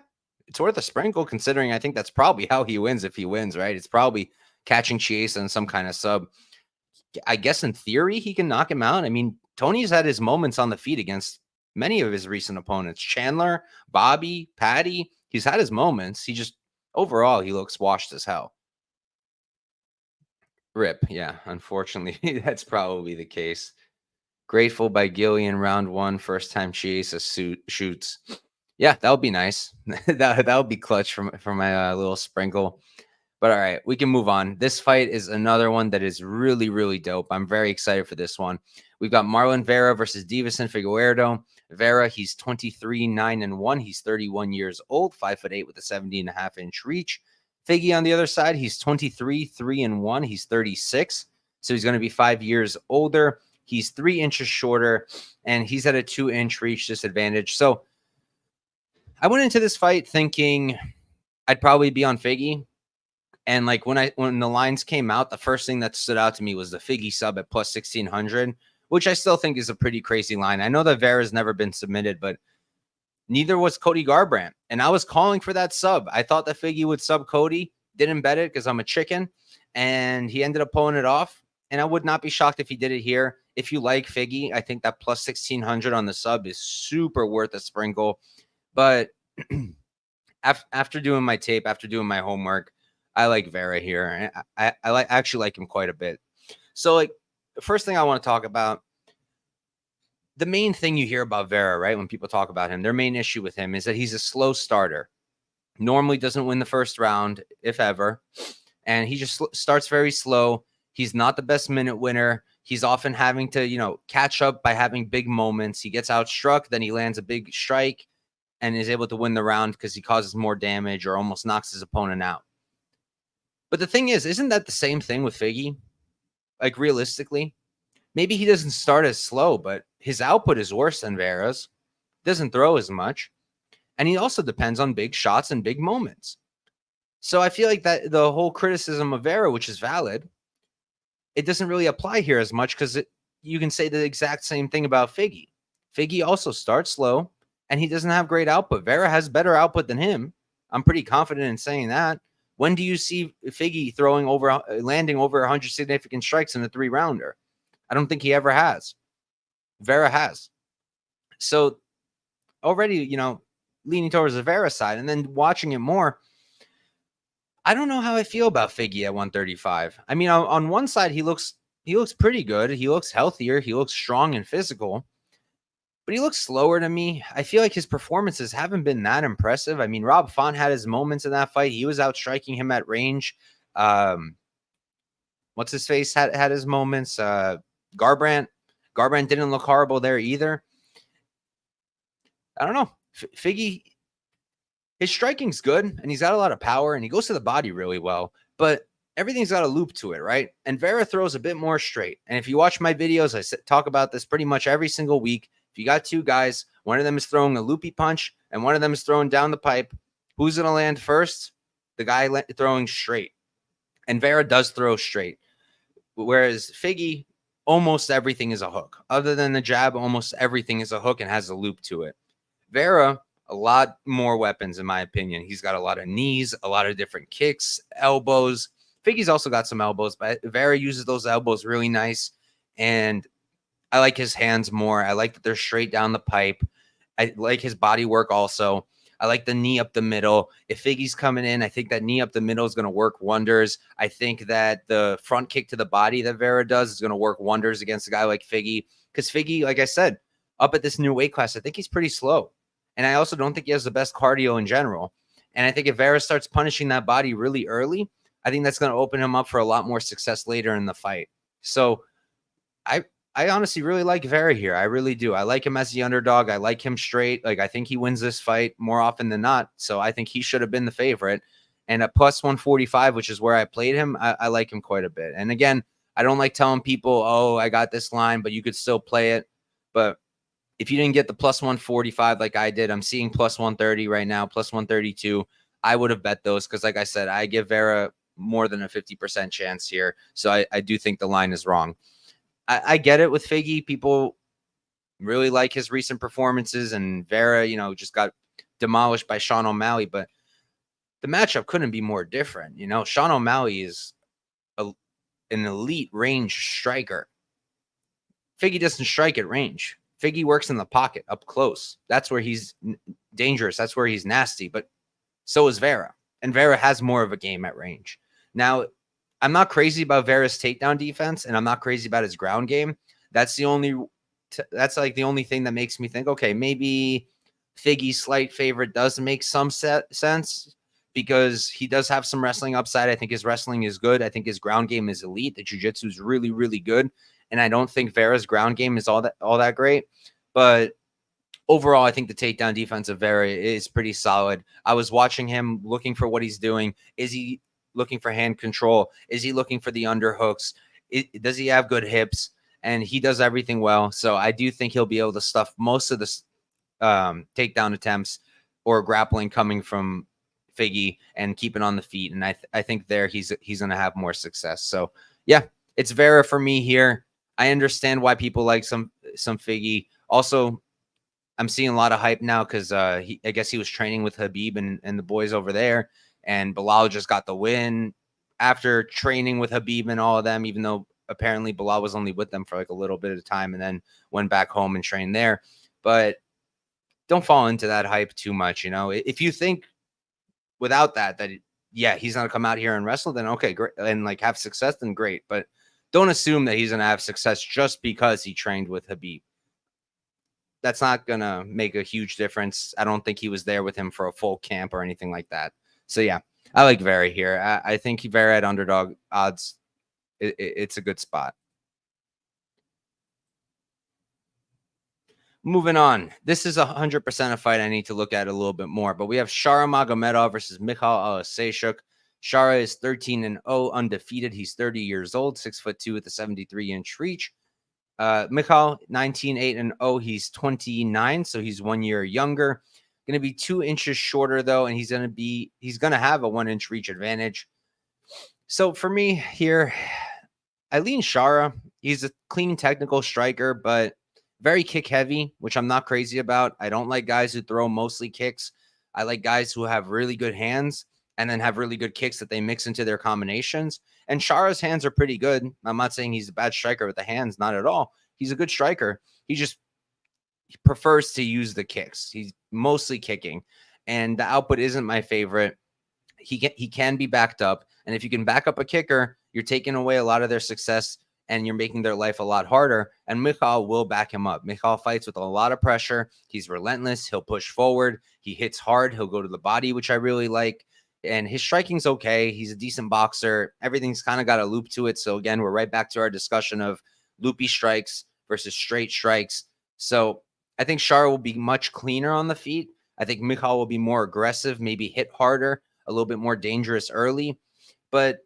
it's worth a sprinkle considering I think that's probably how he wins if he wins, right? It's probably catching Chiesa in some kind of sub. I guess in theory he can knock him out. I mean, Tony's had his moments on the feet against many of his recent opponents. Chandler, Bobby, Patty. He's had his moments. He just, overall, he looks washed as hell. Rip. Yeah, unfortunately, that's probably the case. Grateful by Gillian, round 1, first time Chiesa shoots. Yeah, that would be nice. that would be clutch for my little sprinkle. But all right, we can move on. This fight is another one that is really, really dope. I'm very excited for this one. We've got Marlon Vera versus Davison Figueiredo. Vera, he's 23-9-1. He's 31 years old, 5'8" with a 70.5-inch reach. Figgy on the other side, he's 23-3-1. He's 36, so he's going to be 5 years older. He's 3 inches shorter, and he's at a 2-inch reach disadvantage. So I went into this fight thinking I'd probably be on Figgy. And like when the lines came out, the first thing that stood out to me was the Figgy sub at plus 1,600, which I still think is a pretty crazy line. I know that Vera's never been submitted, but neither was Cody Garbrandt. And I was calling for that sub. I thought that Figgy would sub Cody. Didn't bet it because I'm a chicken. And he ended up pulling it off. And I would not be shocked if he did it here. If you like Figgy, I think that plus 1,600 on the sub is super worth a sprinkle. But after doing my tape, after doing my homework, I like Vera here. I actually like him quite a bit. So, like, the first thing I want to talk about, the main thing you hear about Vera, right, when people talk about him, their main issue with him is that he's a slow starter. Normally doesn't win the first round, if ever. And he just starts very slow. He's not the best minute winner. He's often having to, catch up by having big moments. He gets outstruck, then he lands a big strike and is able to win the round because he causes more damage or almost knocks his opponent out. But the thing is, isn't that the same thing with Figgy? Like, realistically, maybe he doesn't start as slow, but his output is worse than Vera's. Doesn't throw as much. And he also depends on big shots and big moments. So I feel like that the whole criticism of Vera, which is valid, it doesn't really apply here as much because you can say the exact same thing about Figgy. Figgy also starts slow, and he doesn't have great output. Vera has better output than him. I'm pretty confident in saying that. When do you see Figgy landing over 100 significant strikes in a 3-rounder? I don't think he ever has. Vera has. So already, leaning towards the Vera side, and then watching it more, I don't know how I feel about Figgy at 135. I mean, on one side, he looks pretty good. He looks healthier. He looks strong and physical. but he looks slower to me. I feel like his performances haven't been that impressive. I mean, Rob Font had his moments in that fight. He was out striking him at range. What's his face had his moments. Garbrandt didn't look horrible there either. I don't know. Figgy, his striking's good, and he's got a lot of power, and he goes to the body really well, but everything's got a loop to it, right? And Vera throws a bit more straight. And if you watch my videos, I talk about this pretty much every single week. If you got two guys, one of them is throwing a loopy punch, and one of them is throwing down the pipe, who's going to land first? The guy throwing straight. And Vera does throw straight. Whereas Figgy, almost everything is a hook. Other than the jab, almost everything is a hook and has a loop to it. Vera, a lot more weapons, in my opinion. He's got a lot of knees, a lot of different kicks, elbows. Figgy's also got some elbows, but Vera uses those elbows really nice. And I like his hands more. I like that they're straight down the pipe. I like his body work also. I like the knee up the middle. If Figgy's coming in, I think that knee up the middle is going to work wonders. I think that the front kick to the body that Vera does is going to work wonders against a guy like Figgy. Because Figgy, like I said, up at this new weight class, I think he's pretty slow. And I also don't think he has the best cardio in general. And I think if Vera starts punishing that body really early, I think that's going to open him up for a lot more success later in the fight. So I honestly really like Vera here. I really do. I like him as the underdog. I like him straight. Like, I think he wins this fight more often than not. So I think he should have been the favorite. And at plus 145, which is where I played him, I like him quite a bit. And again, I don't like telling people, oh, I got this line, but you could still play it. But if you didn't get the plus 145 like I did, I'm seeing plus 130 right now, plus 132. I would have bet those because, like I said, I give Vera more than a 50% chance here. So I do think the line is wrong. I get it with Figgy. People really like his recent performances, and Vera, just got demolished by Sean O'Malley. But the matchup couldn't be more different. Sean O'Malley is an elite range striker. Figgy doesn't strike at range. Figgy works in the pocket up close. That's where he's dangerous. That's where he's nasty. But so is Vera. And Vera has more of a game at range. Now, I'm not crazy about Vera's takedown defense, and I'm not crazy about his ground game. That's the only thing that makes me think, okay, maybe Figgy's slight favorite does make some sense because he does have some wrestling upside. I think his wrestling is good. I think his ground game is elite. The jiu-jitsu is really, really good. And I don't think Vera's ground game is all that great. But overall, I think the takedown defense of Vera is pretty solid. I was watching him, looking for what he's doing. Is he looking for hand control? Is he looking for the underhooks? Does he have good hips? And he does everything well. So I do think he'll be able to stuff most of the takedown attempts or grappling coming from Figgy and keep it on the feet. And I think there he's going to have more success. So yeah, it's Vera for me here. I understand why people like some Figgy. Also, I'm seeing a lot of hype now because I guess he was training with Habib and the boys over there. And Bilal just got the win after training with Habib and all of them, even though apparently Bilal was only with them for like a little bit of time and then went back home and trained there. But don't fall into that hype too much. If you think without that he's going to come out here and wrestle, then okay, great. And like have success, then great. But don't assume that he's going to have success just because he trained with Habib. That's not going to make a huge difference. I don't think he was there with him for a full camp or anything like that. So yeah, I like Vera here. I think Vera at underdog odds, it's a good spot. Moving on. This is 100% a fight I need to look at a little bit more, but we have Shara Magomedov versus Michal Alaseshuk. Shara is 13-0, undefeated. He's 30 years old, 6'2" with a 73-inch reach. Michal, 19-8-0. He's 29, so he's 1 year younger. Going to be 2 inches shorter though, and he's going to have a 1-inch reach advantage. So for me here, I lean Shara. He's a clean technical striker, but very kick heavy, which I'm not crazy about. I don't like guys who throw mostly kicks. I like guys who have really good hands and then have really good kicks that they mix into their combinations. And Shara's hands are pretty good. I'm not saying he's a bad striker with the hands, not at all. He's a good striker. He prefers to use the kicks. He's mostly kicking, and the output isn't my favorite. He can be backed up, and if you can back up a kicker, you're taking away a lot of their success. and you're making their life a lot harder. And Michal will back him up. Michal fights with a lot of pressure. He's relentless. He'll push forward. He hits hard. He'll go to the body, which I really like. And his striking's okay. He's a decent boxer. Everything's kind of got a loop to it. So again, we're right back to our discussion of loopy strikes versus straight strikes. So I think Shara will be much cleaner on the feet. I think Michal will be more aggressive, maybe hit harder, a little bit more dangerous early. But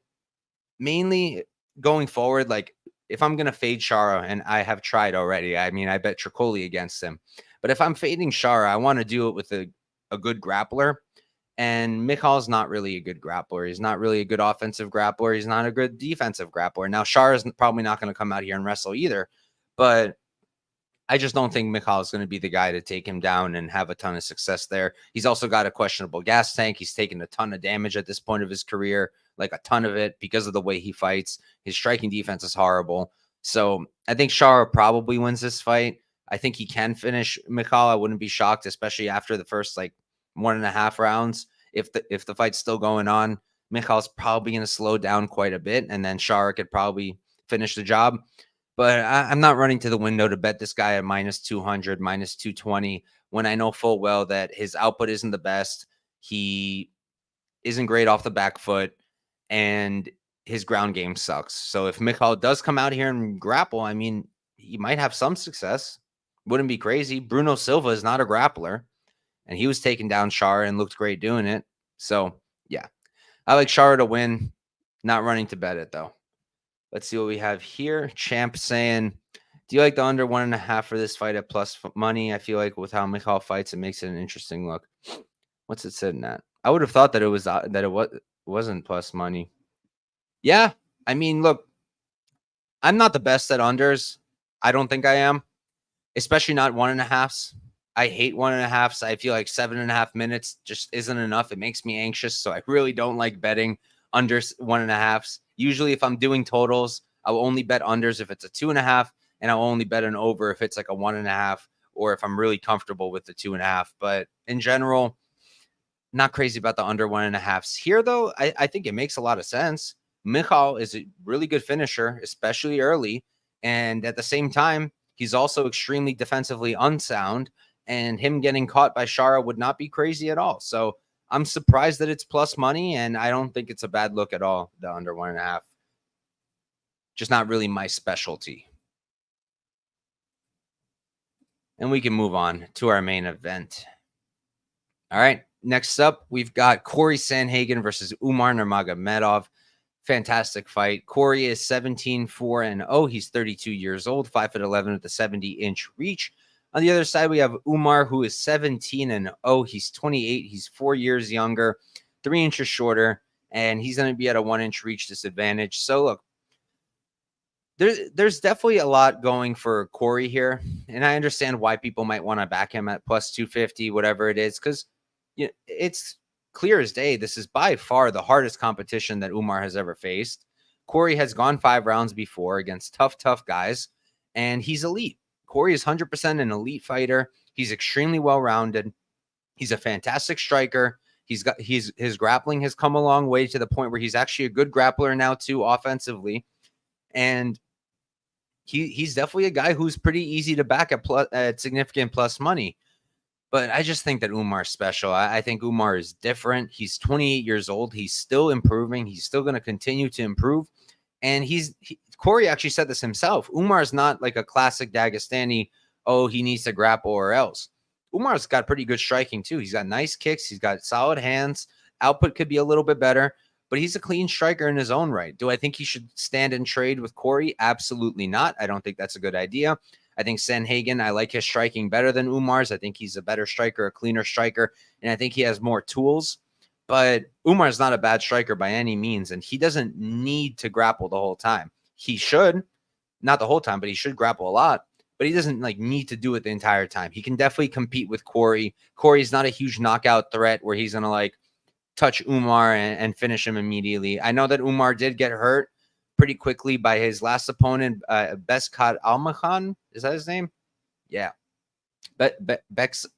mainly going forward, like if I'm going to fade Shara, and I have tried already, I mean, I bet Tricoli against him. But if I'm fading Shara, I want to do it with a good grappler. And Michal's not really a good grappler. He's not really a good offensive grappler. He's not a good defensive grappler. Now, Shara's probably not going to come out here and wrestle either. But I just don't think Michal is going to be the guy to take him down and have a ton of success there. He's also got a questionable gas tank. He's taken a ton of damage at this point of his career, like a ton of it because of the way he fights. His striking defense is horrible. So I think Shara probably wins this fight. I think he can finish Michal. I wouldn't be shocked, especially after the first 1.5 rounds. If the fight's still going on, Michal's probably going to slow down quite a bit, and then Shara could probably finish the job. But I'm not running to the window to bet this guy at minus 200, minus 220, when I know full well that his output isn't the best. He isn't great off the back foot, and his ground game sucks. So if Michal does come out here and grapple, I mean, he might have some success. Wouldn't be crazy. Bruno Silva is not a grappler, and he was taking down Shara and looked great doing it. So, yeah, I like Shara to win. Not running to bet it, though. Let's see what we have here. Champ saying, do you like the under 1.5 for this fight at plus money? I feel like with how Michal fights, it makes it an interesting look. What's it sitting at? I would have thought that it wasn't plus money. Yeah, I mean, look, I'm not the best at unders. I don't think I am, especially not 1.5s. I hate 1.5s. I feel like 7.5 minutes just isn't enough. It makes me anxious, so I really don't like betting under 1.5s. Usually, if I'm doing totals, I will only bet unders if it's a 2.5, and I'll only bet an over if it's like a 1.5, or if I'm really comfortable with the 2.5. But in general, not crazy about the under 1.5s. Here, though, I think it makes a lot of sense. Michal is a really good finisher, especially early. And at the same time, he's also extremely defensively unsound. And him getting caught by Shara would not be crazy at all. So I'm surprised that it's plus money, and I don't think it's a bad look at all, the under 1.5. Just not really my specialty. And we can move on to our main event. All right. Next up, we've got Cory Sandhagen versus Umar Nurmagomedov. Fantastic fight. Cory is 17-4-0. He's 32 years old, 5'11" with a 70-inch reach. On the other side, we have Umar, who is 17-0. He's 28. He's 4 years younger, 3 inches shorter, and he's going to be at a 1-inch reach disadvantage. So, look, there's definitely a lot going for Cory here, and I understand why people might want to back him at plus 250, whatever it is, because it's clear as day. This is by far the hardest competition that Umar has ever faced. Cory has gone 5 rounds before against tough guys, and he's elite. Cory is 100% an elite fighter. He's extremely well-rounded. He's a fantastic striker. His grappling has come a long way to the point where he's actually a good grappler now too, offensively. And he's definitely a guy who's pretty easy to back at significant plus money. But I just think that Umar's special. I think Umar is different. He's 28 years old. He's still improving. He's still going to continue to improve. And Cory actually said this himself. Umar's not like a classic Dagestani, he needs to grapple or else. Umar's got pretty good striking too. He's got nice kicks. He's got solid hands. Output could be a little bit better, but he's a clean striker in his own right. Do I think he should stand and trade with Cory? Absolutely not. I don't think that's a good idea. I think Sandhagen, I like his striking better than Umar's. I think he's a better striker, a cleaner striker, and I think he has more tools. But Umar's not a bad striker by any means, and he doesn't need to grapple the whole time. He should, not the whole time, but he should grapple a lot. But he doesn't need to do it the entire time. He can definitely compete with Cory. Cory's not a huge knockout threat where he's going to touch Umar and finish him immediately. I know that Umar did get hurt pretty quickly by his last opponent, Beskat Almakhan. Is that his name? Yeah. Beksat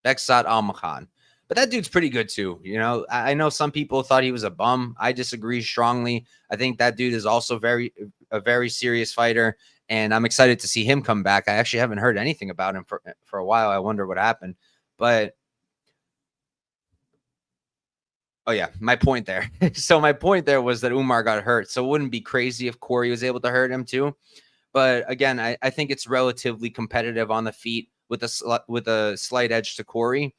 Almakhan. But that dude's pretty good too. I know some people thought he was a bum. I disagree strongly. I think that dude is also very, a very serious fighter, and I'm excited to see him come back. I actually haven't heard anything about him for a while. I wonder what happened. But oh yeah, my point there. So my point there was that Umar got hurt. So it wouldn't be crazy if Cory was able to hurt him too. But again, I think it's relatively competitive on the feet with a slight edge to Cory.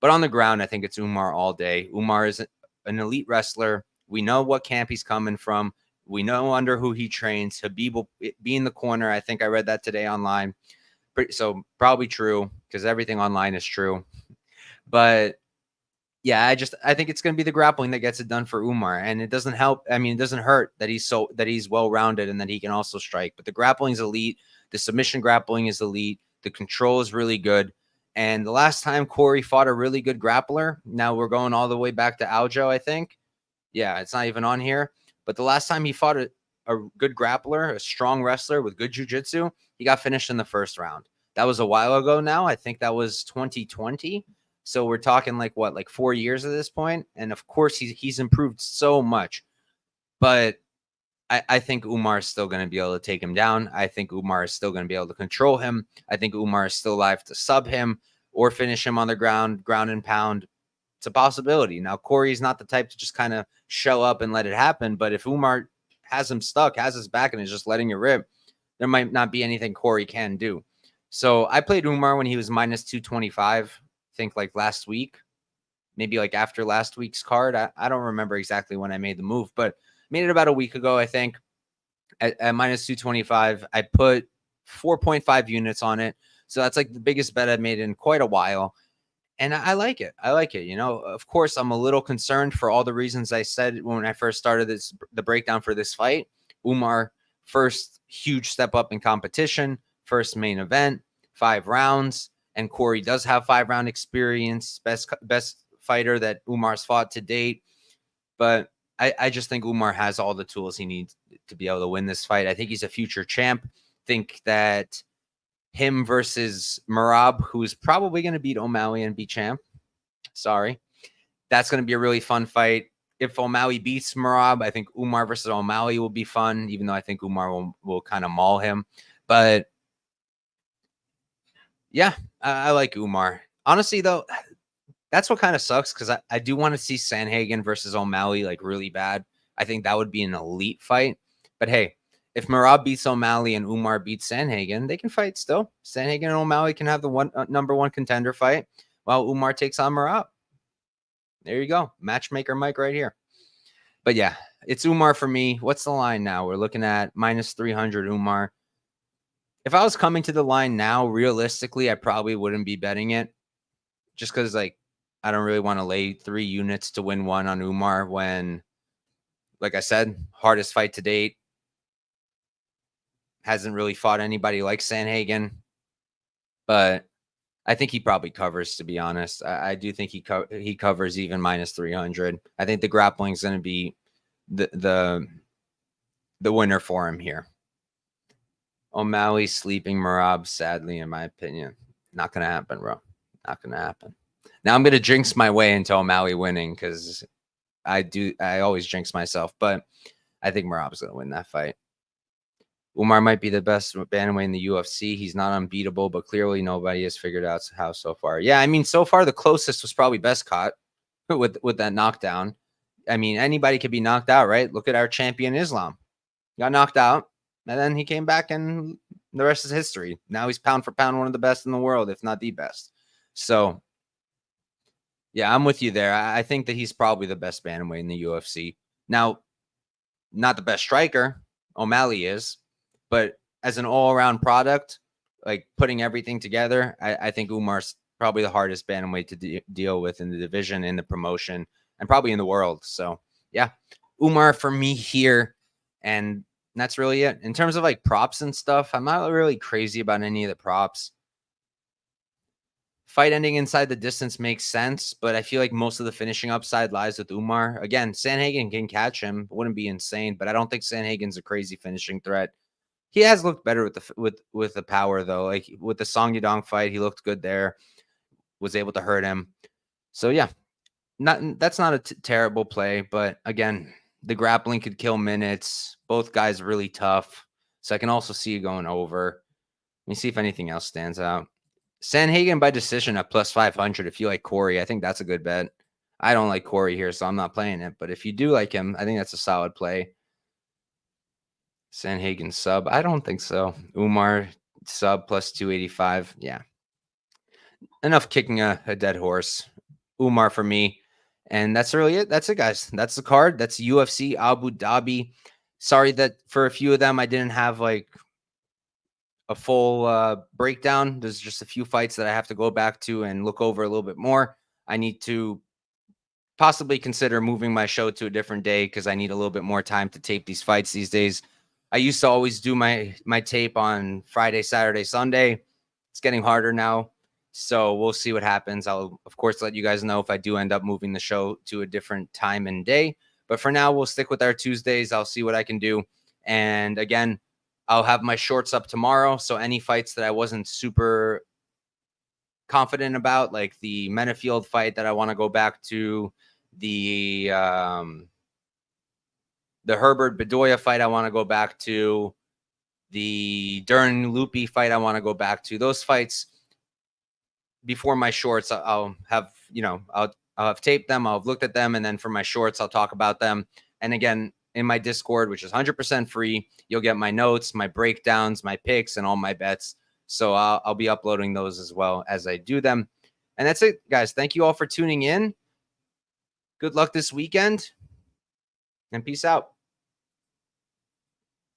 But on the ground, I think it's Umar all day. Umar is an elite wrestler. We know what camp he's coming from. We know under who he trains. Khabib will be in the corner. I think I read that today online. So probably true, because everything online is true. But yeah, I think it's going to be the grappling that gets it done for Umar, and it doesn't help. I mean, it doesn't hurt that he's well rounded and that he can also strike. But the grappling is elite. The submission grappling is elite. The control is really good. And the last time Cory fought a really good grappler, now we're going all the way back to Aljo, I think. Yeah, it's not even on here. But the last time he fought a good grappler, a strong wrestler with good jiu-jitsu, he got finished in the first round. That was a while ago now. I think that was 2020. So we're talking like 4 years at this point. And of course, he's improved so much. But I think Umar is still going to be able to take him down. I think Umar is still going to be able to control him. I think Umar is still alive to sub him or finish him on the ground and pound. It's a possibility. Now, Cory's not the type to just kind of show up and let it happen. But if Umar has him stuck, has his back, and is just letting it rip, there might not be anything Cory can do. So I played Umar when he was minus 225, I think like last week, maybe like after last week's card. I don't remember exactly when I made the move, but made it about a week ago, I think, at minus 225. I put 4.5 units on it. So that's like the biggest bet I've made in quite a while. And I like it. I like it. You know, of course, I'm a little concerned for all the reasons I said when I first started the breakdown for this fight. Umar, first huge step up in competition, first main event, 5 rounds. And Cory does have 5-round experience, best fighter that Umar's fought to date. But I just think Umar has all the tools he needs to be able to win this fight. I think he's a future champ. Think that him versus Merab, who's probably going to beat O'Malley and be champ. Sorry. That's going to be a really fun fight. If O'Malley beats Merab, I think Umar versus O'Malley will be fun, even though I think Umar will kind of maul him. But yeah, I like Umar. Honestly, though, that's what kind of sucks, because I do want to see Sandhagen versus O'Malley like really bad. I think that would be an elite fight. But hey, if Merab beats O'Malley and Umar beats Sandhagen, they can fight still. Sandhagen and O'Malley can have the number one contender fight while Umar takes on Merab. There you go. Matchmaker Mike right here. But yeah, it's Umar for me. What's the line now? We're looking at minus 300 Umar. If I was coming to the line now, realistically, I probably wouldn't be betting it, just because like I don't really want to lay 3 units to win one on Umar when, like I said, hardest fight to date. Hasn't really fought anybody like Sandhagen. But I think he probably covers, to be honest. I do think he covers even minus 300. I think the grappling is going to be the winner for him here. O'Malley sleeping Merab, sadly, in my opinion. Not going to happen, bro. Not going to happen. Now I'm going to jinx my way into O'Malley winning, because I always jinx myself. But I think Merab's going to win that fight. Umar might be the best bantamweight in the UFC. He's not unbeatable, but clearly nobody has figured out how so far. Yeah, I mean, so far the closest was probably Bestcott with that knockdown. I mean, anybody could be knocked out, right? Look at our champion Islam. Got knocked out, and then he came back, and the rest is history. Now he's pound for pound one of the best in the world, if not the best. So, yeah, I'm with you there. I think that he's probably the best bantamweight in the UFC. Now, not the best striker. O'Malley is. But as an all-around product, like putting everything together, I think Umar's probably the hardest bantamweight to deal with in the division, in the promotion, and probably in the world. So, yeah, Umar for me here. And that's really it. In terms of like props and stuff, I'm not really crazy about any of the props. Fight ending inside the distance makes sense, but I feel like most of the finishing upside lies with Umar. Again, Sandhagen can catch him. Wouldn't be insane, but I don't think Sandhagen's a crazy finishing threat. He has looked better with the power, though. Like with the Song Yadong fight, he looked good there. Was able to hurt him. So yeah, that's not a terrible play. But again, The grappling could kill minutes. Both guys really tough. So I can also see you going over. Let me see if anything else stands out. Sandhagen by decision at plus 500 if you like Cory. I think that's a good bet. I don't like Cory here, so I'm not playing it. But if you do like him, I think that's a solid play. Sandhagen sub. I don't think so. Umar sub plus 285. Yeah. Enough kicking a dead horse. Umar for me. And that's really it. That's it, guys. That's the card. That's UFC Abu Dhabi. Sorry that for a few of them I didn't have like a full breakdown. There's just a few fights that I have to go back to and look over a little bit more. I need to possibly consider moving my show to a different day because I need a little bit more time to tape these fights these days. I used to always do my tape on Friday, Saturday, Sunday. It's getting harder now. So we'll see what happens. I'll, of course, let you guys know if I do end up moving the show to a different time and day. But for now, we'll stick with our Tuesdays. I'll see what I can do. And again, I'll have my shorts up tomorrow. So any fights that I wasn't super confident about, like the Menifield fight that I want to go back to, the Herbert Bedoya fight I want to go back to, the Dern Loopy fight I want to go back to. Those fights before my shorts, I'll have, I'll have taped them, I'll have looked at them, and then for my shorts, I'll talk about them. And again, in my Discord, which is 100% free, you'll get my notes, my breakdowns, my picks, and all my bets. So I'll be uploading those as well as I do them. And that's it, guys. Thank you all for tuning in. Good luck this weekend, and peace out.